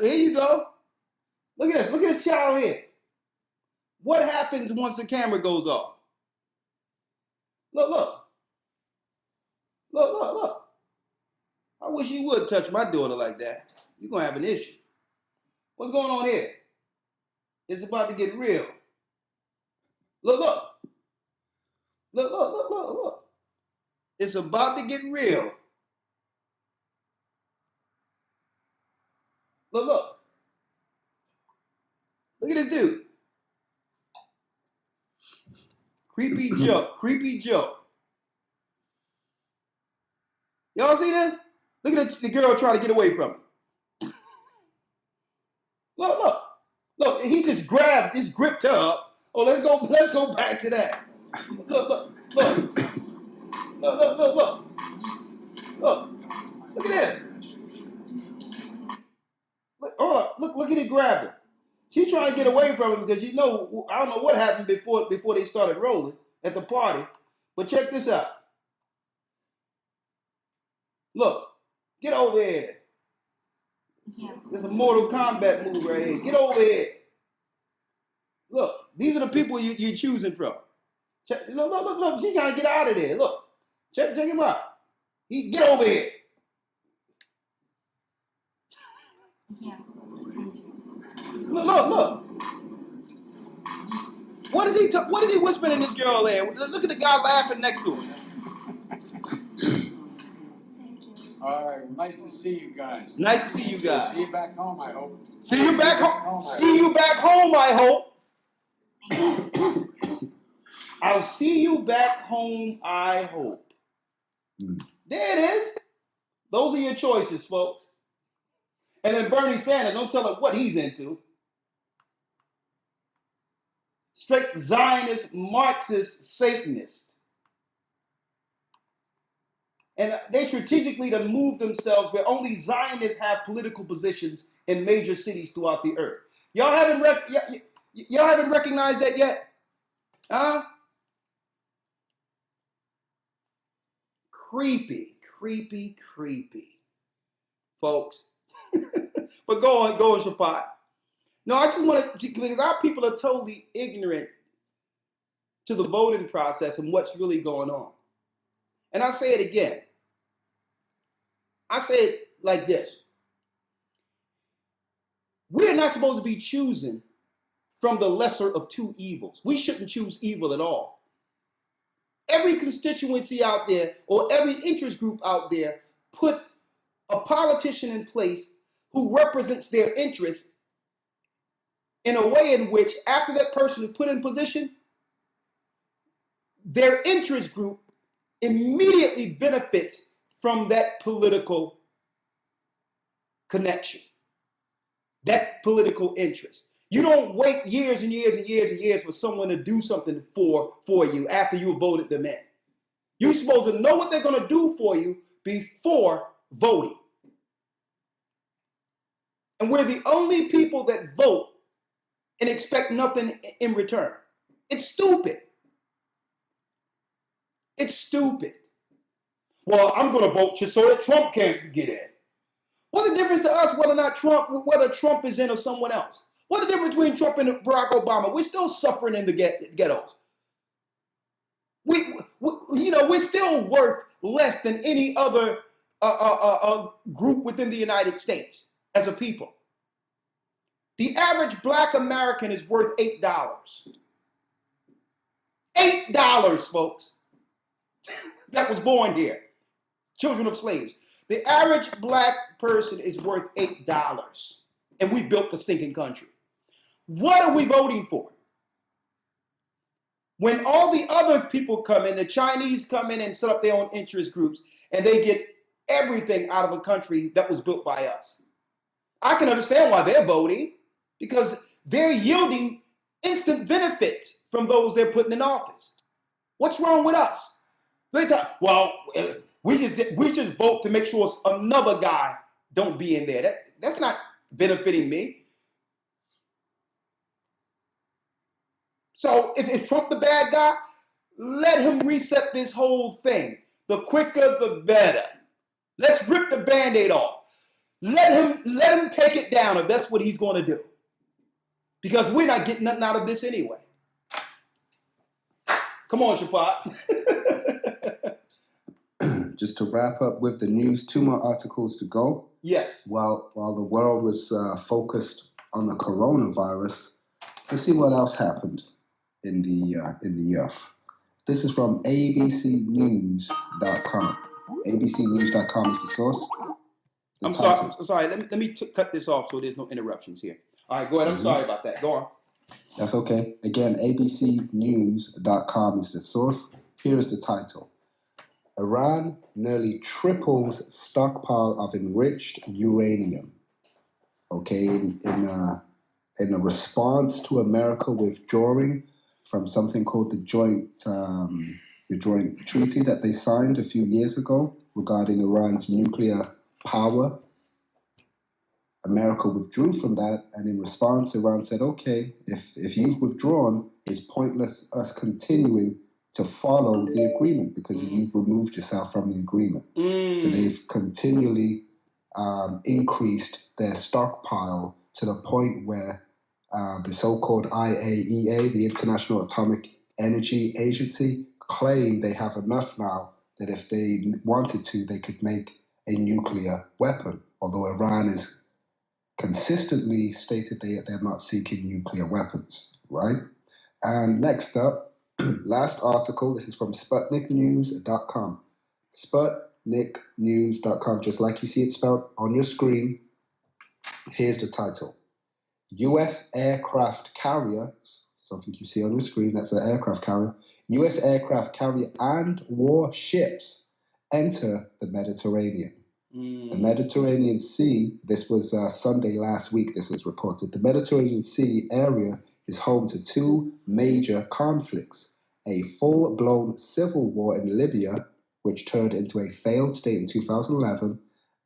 Here you go. Look at this. Look at this child here. What happens once the camera goes off? Look. I wish you would touch my daughter like that. You're going to have an issue. What's going on here? It's about to get real. Look. It's about to get real. Look. Look at this dude. Creepy Joe. Y'all see this? Look at the girl trying to get away from him. Look, he just gripped her up. Oh, let's go back to that. Look. Look at this. Look at it grab her. She's trying to get away from him because I don't know what happened before they started rolling at the party. But check this out. Look, get over here. Yeah. There's a Mortal Kombat move right here. Get over here. Look, these are the people you're choosing from. Look. She's trying to get out of there. Look, check him out. Get over here. Yeah. Look. What is he whispering in this girl ear? Look at the guy laughing next to him. All right, nice to see you guys. See you back home, I hope. See you back home, I hope. I'll see you back home, I hope. There it is. Those are your choices, folks. And then Bernie Sanders, don't tell him what he's into. Straight Zionist, Marxist, Satanist. And they strategically to move themselves where only Zionists have political positions in major cities throughout the earth. Y'all haven't recognized that yet? Huh? Creepy. Folks. But go on, Shapat. No, I just want to, because our people are totally ignorant to the voting process and what's really going on. And I'll say it again. I say it like this. We're not supposed to be choosing from the lesser of two evils. We shouldn't choose evil at all. Every constituency out there or every interest group out there put a politician in place who represents their interests in a way in which after that person is put in position, their interest group immediately benefits from that political connection, that political interest. You don't wait years and years and years and years for someone to do something for you after you voted them in. You're supposed to know what they're going to do for you before voting. And we're the only people that vote and expect nothing in return. It's stupid. It's stupid. Well, I'm going to vote just so that Trump can't get in. What's the difference to us whether Trump is in or someone else? What's the difference between Trump and Barack Obama? We're still suffering in the ghettos. We're still worth less than any other group within the United States as a people. The average black American is worth $8. $8, folks, that was born here. Children of slaves. The average black person is worth $8. And we built the stinking country. What are we voting for? When all the other people come in, the Chinese come in and set up their own interest groups, and they get everything out of a country that was built by us. I can understand why they're voting, because they're yielding instant benefits from those they're putting in office. What's wrong with us? They thought, well, we just vote to make sure another guy don't be in there. That's not benefiting me. So if Trump the bad guy, let him reset this whole thing. The quicker, the better. Let's rip the Band-Aid off. Let him take it down if that's what he's going to do. Because we're not getting nothing out of this anyway. Come on, Shapat. Just to wrap up with the news, 2 more articles to go. Yes. While the world was focused on the coronavirus, let's see what else happened in the earth. This is from abcnews.com. abcnews.com is the source. I'm sorry. Let me cut this off so there's no interruptions here. All right, go ahead. I'm sorry about that. Go on. That's okay. Again, abcnews.com is the source. Here is the title. Iran nearly triples stockpile of enriched uranium. Okay, in a response to America withdrawing from something called the joint treaty that they signed a few years ago regarding Iran's nuclear power. America withdrew from that, and in response, Iran said, okay, if you've withdrawn, it's pointless us continuing to follow the agreement because you've removed yourself from the agreement. So they've continually increased their stockpile to the point where the so-called IAEA, the International Atomic Energy Agency, claim they have enough now that if they wanted to, they could make a nuclear weapon, although Iran is consistently stated they're not seeking nuclear weapons, right? And next up, last article, this is from SputnikNews.com. SputnikNews.com, just like you see it spelled on your screen. Here's the title. U.S. aircraft carrier, something you see on your screen, that's an aircraft carrier. U.S. aircraft carrier and warships enter the Mediterranean. The Mediterranean Sea, this was Sunday last week, this was reported. The Mediterranean Sea area is home to 2 major conflicts. A full-blown civil war in Libya, which turned into a failed state in 2011,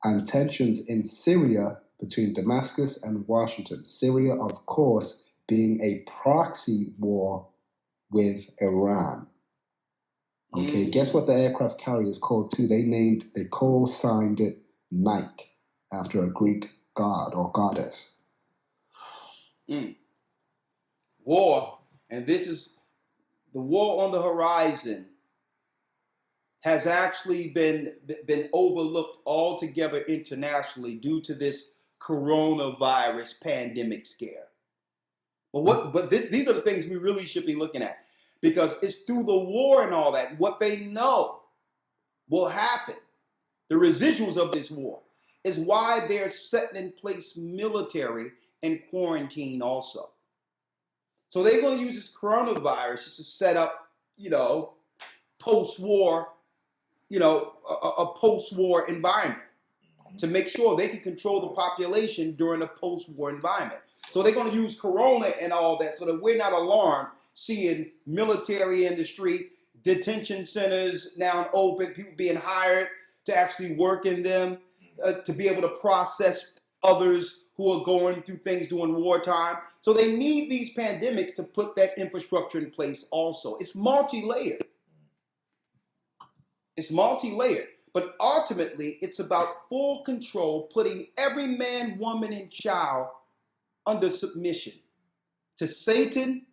and tensions in Syria between Damascus and Washington. Syria, of course, being a proxy war with Iran. Okay, guess what the aircraft carrier is called too? They call-signed it Nike, after a Greek god or goddess. War, and this is the war on the horizon, has actually been overlooked altogether internationally due to this coronavirus pandemic scare. But these are the things we really should be looking at, because it's through the war and all that, what they know will happen, the residuals of this war, is why they're setting in place military and quarantine also. So they're going to use this coronavirus just to set up, post-war, a post-war environment to make sure they can control the population during a post-war environment. So they're going to use corona and all that so that we're not alarmed seeing military in the street, detention centers now open, people being hired to actually work in them, to be able to process others who are going through things during wartime. So they need these pandemics to put that infrastructure in place also. It's multi-layered. It's multi-layered. But ultimately, it's about full control, putting every man, woman, and child under submission to Satan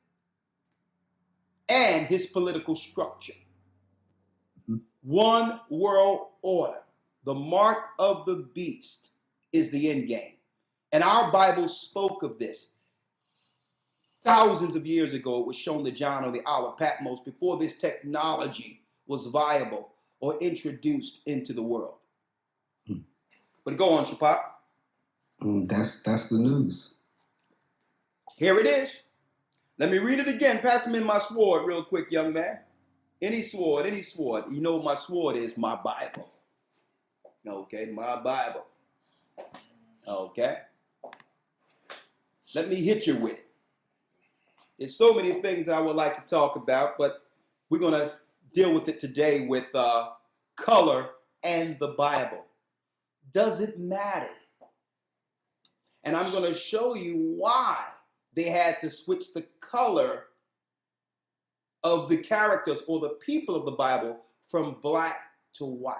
and his political structure. One world order. The mark of the beast is the end game. And our Bible spoke of this. Thousands of years ago, it was shown to John on the Isle of Patmos before this technology was viable or introduced into the world. But go on, Shapat. That's the news. Here it is. Let me read it again. Pass me my sword real quick, young man. Any sword, any sword. You know what my sword is? My Bible. Okay, my Bible. Okay. Let me hit you with it. There's so many things I would like to talk about, but we're going to deal with it today with color and the Bible. Does it matter? And I'm going to show you why they had to switch the color of the characters or the people of the Bible from black to white.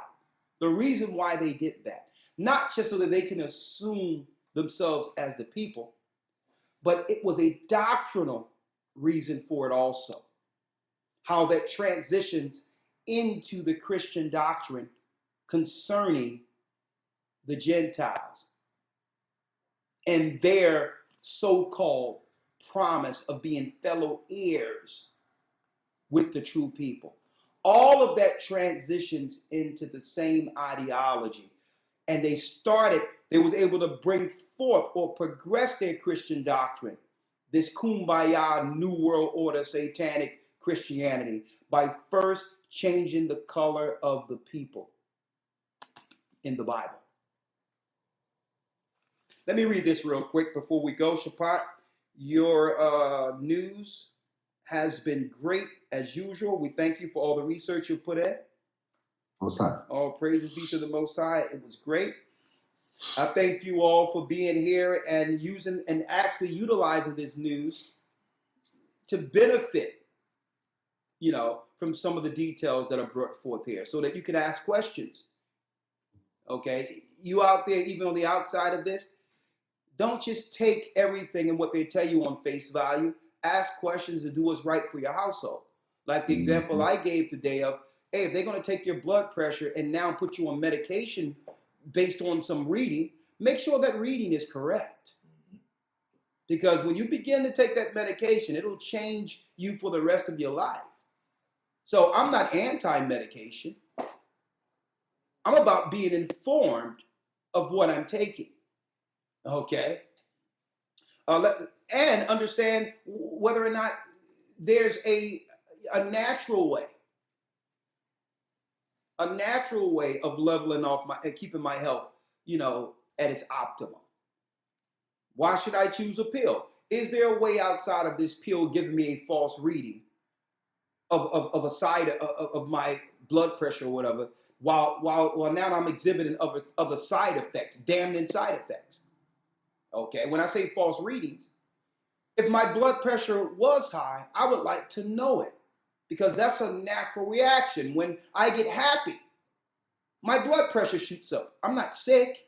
The reason why they did that, not just so that they can assume themselves as the people, but it was a doctrinal reason for it also. How that transitions into the Christian doctrine concerning the Gentiles and their so-called promise of being fellow heirs with the true people. All of that transitions into the same ideology. And they was able to bring forth or progress their Christian doctrine, this kumbaya, New World Order, satanic Christianity, by first changing the color of the people in the Bible. Let me read this real quick before we go. Shapat, your news has been great as usual. We thank you for all the research you put in. Most High. All praises be to the Most High. It was great. I thank you all for being here and using and actually utilizing this news to benefit, from some of the details that are brought forth here so that you can ask questions. Okay? You out there, even on the outside of this, don't just take everything and what they tell you on face value. Ask questions and do what's right for your household. Like the example I gave today of, hey, if they're going to take your blood pressure and now put you on medication based on some reading, make sure that reading is correct. Because when you begin to take that medication, it'll change you for the rest of your life. So I'm not anti-medication. I'm about being informed of what I'm taking. Okay? And understand whether or not there's a natural way. A natural way of leveling off keeping my health, at its optimum. Why should I choose a pill? Is there a way outside of this pill giving me a false reading of a side of my blood pressure or whatever, while now I'm exhibiting other side effects, damning side effects? Okay, when I say false readings, if my blood pressure was high, I would like to know it because that's a natural reaction. When I get happy, my blood pressure shoots up. I'm not sick.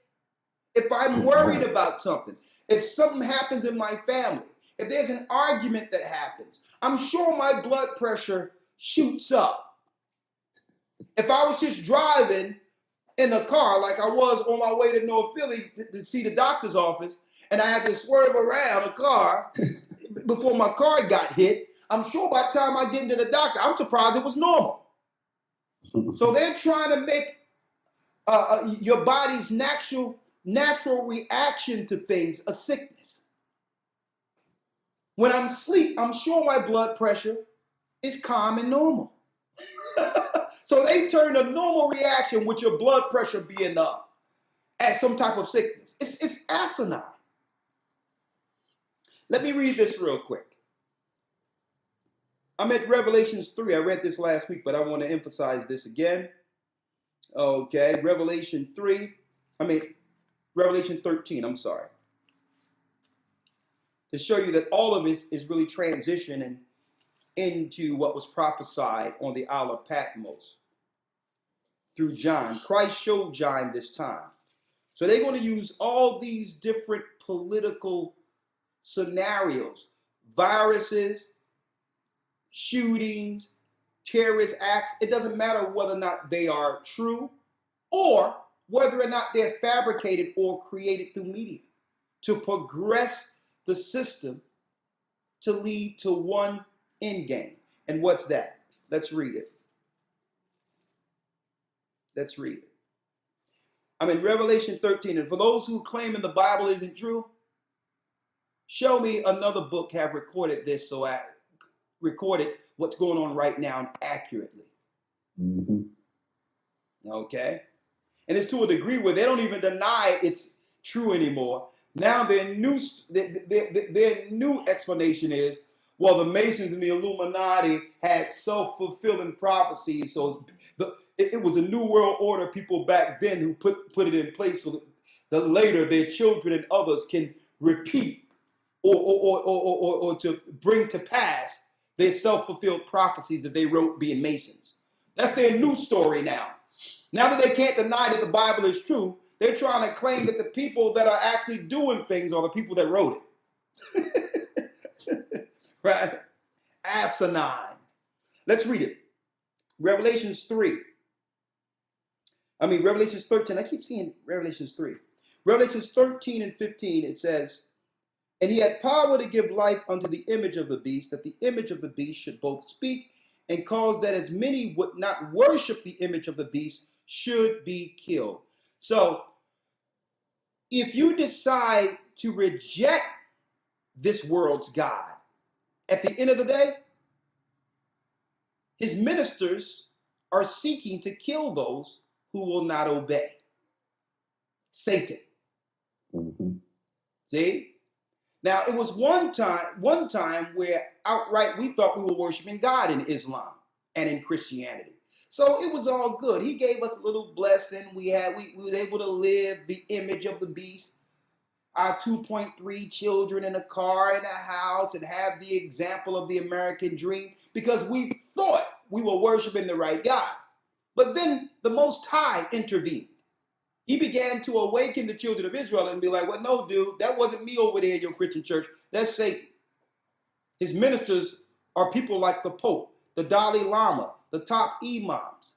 If I'm worried about something, if something happens in my family, if there's an argument that happens, I'm sure my blood pressure shoots up. If I was just driving in a car like I was on my way to North Philly to see the doctor's office, and I had to swerve around a car before my car got hit, I'm sure by the time I get into the doctor, I'm surprised it was normal. So they're trying to make your body's natural reaction to things a sickness. When I'm asleep, I'm sure my blood pressure is calm and normal. So they turn a normal reaction with your blood pressure being up as some type of sickness. It's asinine. Let me read this real quick. I'm at Revelations 3. I read this last week, but I want to emphasize this again. Okay, Revelation 13, I'm sorry. To show you that all of it is really transitioning into what was prophesied on the Isle of Patmos through John. Christ showed John this time. So they're going to use all these different political scenarios, viruses, shootings, terrorist acts. It doesn't matter whether or not they are true or whether or not they're fabricated or created through media to progress the system to lead to one end game. And what's that? Let's read it. Let's read it. I'm in Revelation 13. And for those who claim in the Bible isn't true, show me another book have recorded this so I recorded what's going on right now accurately. Mm-hmm. Okay? And it's to a degree where they don't even deny it's true anymore. Now their new explanation is, well, the Masons and the Illuminati had self-fulfilling prophecies, so it was a new world order people back then who put it in place so that later their children and others can repeat or to bring to pass their self-fulfilled prophecies that they wrote being Masons. That's their new story now. Now that they can't deny that the Bible is true, they're trying to claim that the people that are actually doing things are the people that wrote it. Right? Asinine. Let's read it. Revelations 13. I keep seeing Revelations 3. Revelations 13 and 15, it says, and he had power to give life unto the image of the beast, that the image of the beast should both speak and cause that as many would not worship the image of the beast should be killed. So if you decide to reject this world's God, at the end of the day, his ministers are seeking to kill those who will not obey. Satan. Mm-hmm. See? Now, it was one time where outright we thought we were worshiping God in Islam and in Christianity. So it was all good. He gave us a little blessing. We were able to live the image of the beast, our 2.3 children in a car, in a house, and have the example of the American dream because we thought we were worshiping the right God. But then the Most High intervened. He began to awaken the children of Israel and be like, well, no, dude, that wasn't me over there in your Christian church. That's Satan. His ministers are people like the Pope, the Dalai Lama, the top imams.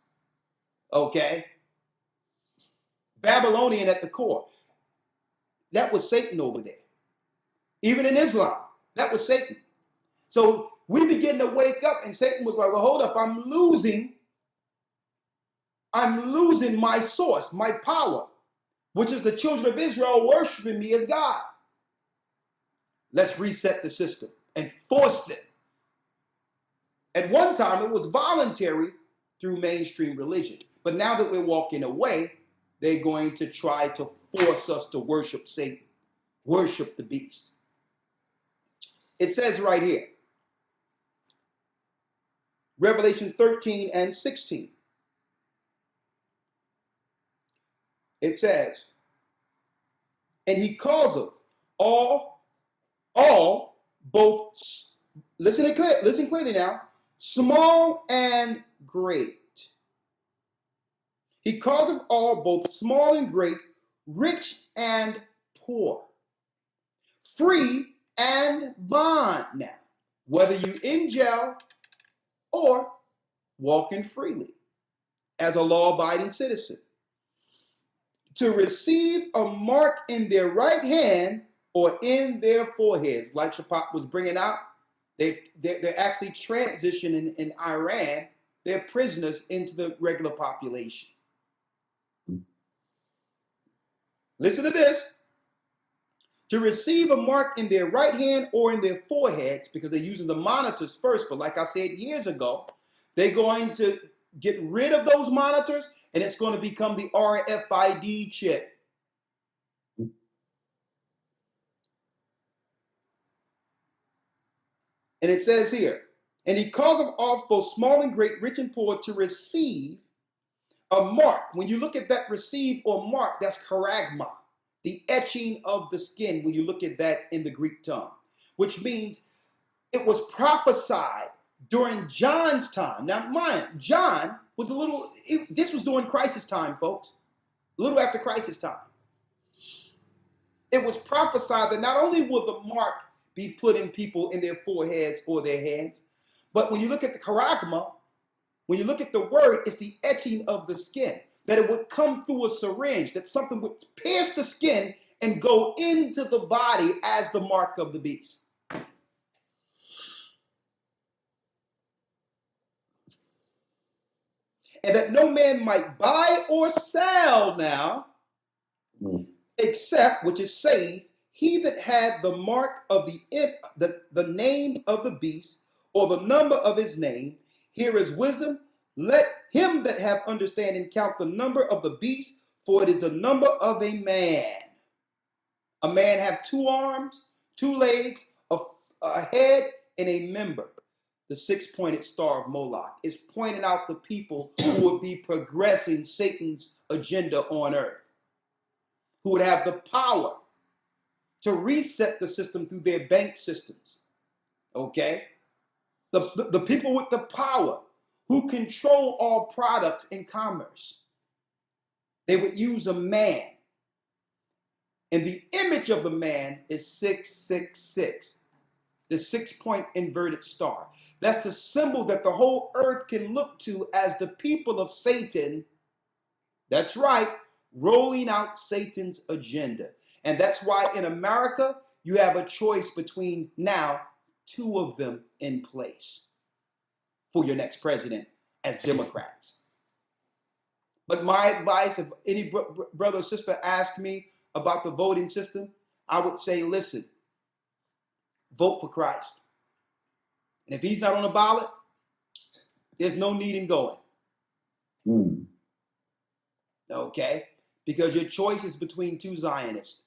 Okay? Babylonian at the core. That was Satan over there. Even in Islam, that was Satan. So we begin to wake up and Satan was like, well, hold up, I'm losing my source, my power, which is the children of Israel worshiping me as God. Let's reset the system and force it. At one time, it was voluntary through mainstream religion. But now that we're walking away, they're going to try to force us to worship Satan, worship the beast. It says right here, Revelation 13 and 16. It says, and he causeth all, both, listen clearly now, small and great. He causeth all, both small and great, rich and poor, free and bond now, whether you in jail or walking freely as a law-abiding citizen, to receive a mark in their right hand or in their foreheads. Like Shapat was bringing out, they're actually transitioning in Iran, they're prisoners into the regular population. Listen to this. to receive a mark in their right hand or in their foreheads, because they're using the monitors first. But like I said years ago, they're going to get rid of those monitors, and it's going to become the RFID chip. And it says here, and he calls them off, both small and great, rich and poor, to receive a mark. When you look at that receive or mark, that's charagma, the etching of the skin, when you look at that in the Greek tongue, which means it was prophesied during John's time. Now, mind, John was this was during crisis time, folks, a little after crisis time. It was prophesied that not only will the mark be put in people in their foreheads or their hands, but when you look at the charagma, when you look at the word, it's the etching of the skin, that it would come through a syringe, that something would pierce the skin and go into the body as the mark of the beast. And that no man might buy or sell now, except, which is saved, he that had the mark of the name of the beast, or the number of his name. Here is wisdom. Let him that have understanding count the number of the beast, for it is the number of a man. A man have 2 arms, 2 legs, a head, and a member. The 6-pointed star of Moloch is pointing out the people who would be progressing Satan's agenda on earth, who would have the power to reset the system through their bank systems. Okay? The people with the power who control all products in commerce. They would use a man. And the image of the man is 666. The 6-point inverted star. That's the symbol that the whole earth can look to as the people of Satan. That's right, rolling out Satan's agenda. And that's why in America, you have a choice between now 2 of them in place for your next president as Democrats. But my advice, if any brother or sister asked me about the voting system, I would say, listen, vote for Christ. And if he's not on the ballot, there's no need in going. Okay? Because your choice is between 2 Zionists,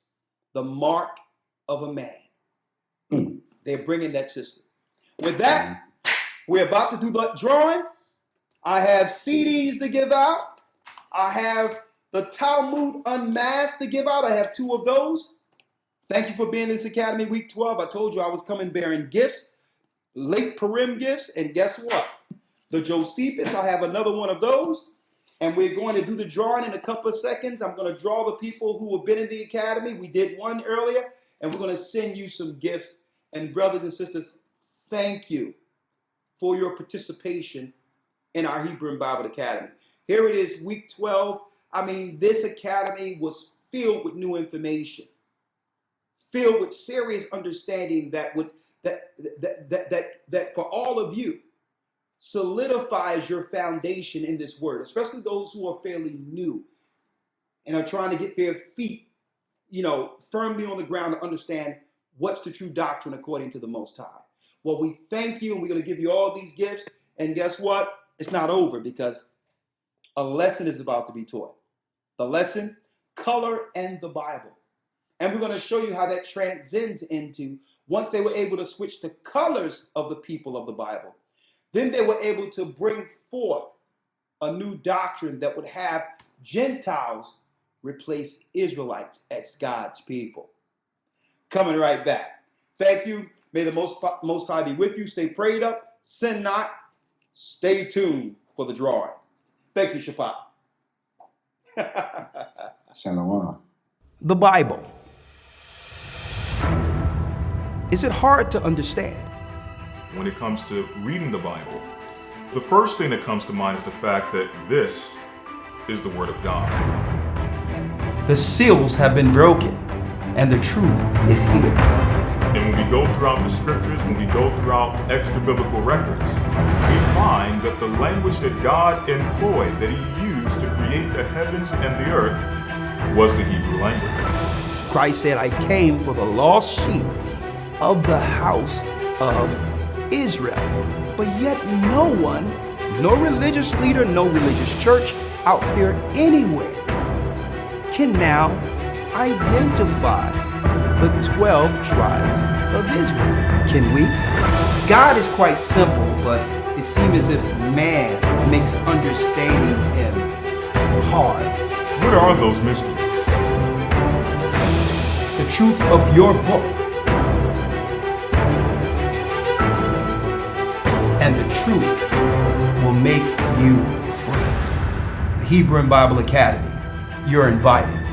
the mark of a man. They're bringing that system. With that, we're about to do the drawing. I have CDs to give out. I have the Talmud Unmasked to give out. I have 2 of those. Thank you for being in this Academy Week 12. I told you I was coming bearing gifts, late Purim gifts, and guess what? The Josephus, I have another one of those. And we're going to do the drawing in a couple of seconds. I'm going to draw the people who have been in the Academy. We did one earlier, and we're going to send you some gifts. And brothers and sisters, thank you for your participation in our Hebrew and Bible Academy. Here it is, week 12. I mean, this academy was filled with new information, filled with serious understanding that for all of you solidifies your foundation in this word, especially those who are fairly new and are trying to get their feet, firmly on the ground to understand what's the true doctrine according to the Most High. Well, we thank you, and we're going to give you all these gifts. And guess what? It's not over, because a lesson is about to be taught. The lesson, color and the Bible. And we're going to show you how that transcends into, once they were able to switch the colors of the people of the Bible, then they were able to bring forth a new doctrine that would have Gentiles replace Israelites as God's people. Coming right back. Thank you. May the Most High be with you. Stay prayed up. Sin not. Stay tuned for the drawing. Thank you, Shaphat. Shalom. The Bible. Is it hard to understand? When it comes to reading the Bible, the first thing that comes to mind is the fact that this is the Word of God. The seals have been broken, and the truth is here. And when we go throughout the scriptures, when we go throughout extra biblical records, we find that the language that God employed, that he used to create the heavens and the earth, was the Hebrew language. Christ said, I came for the lost sheep of the house of Israel. But yet no one, no religious leader, no religious church out there anywhere can now identify the 12 tribes of Israel. Can we? God is quite simple, but it seems as if man makes understanding him hard. What are those mysteries? The truth of your book and the truth will make you free. The Hebrew and Bible Academy, you're invited.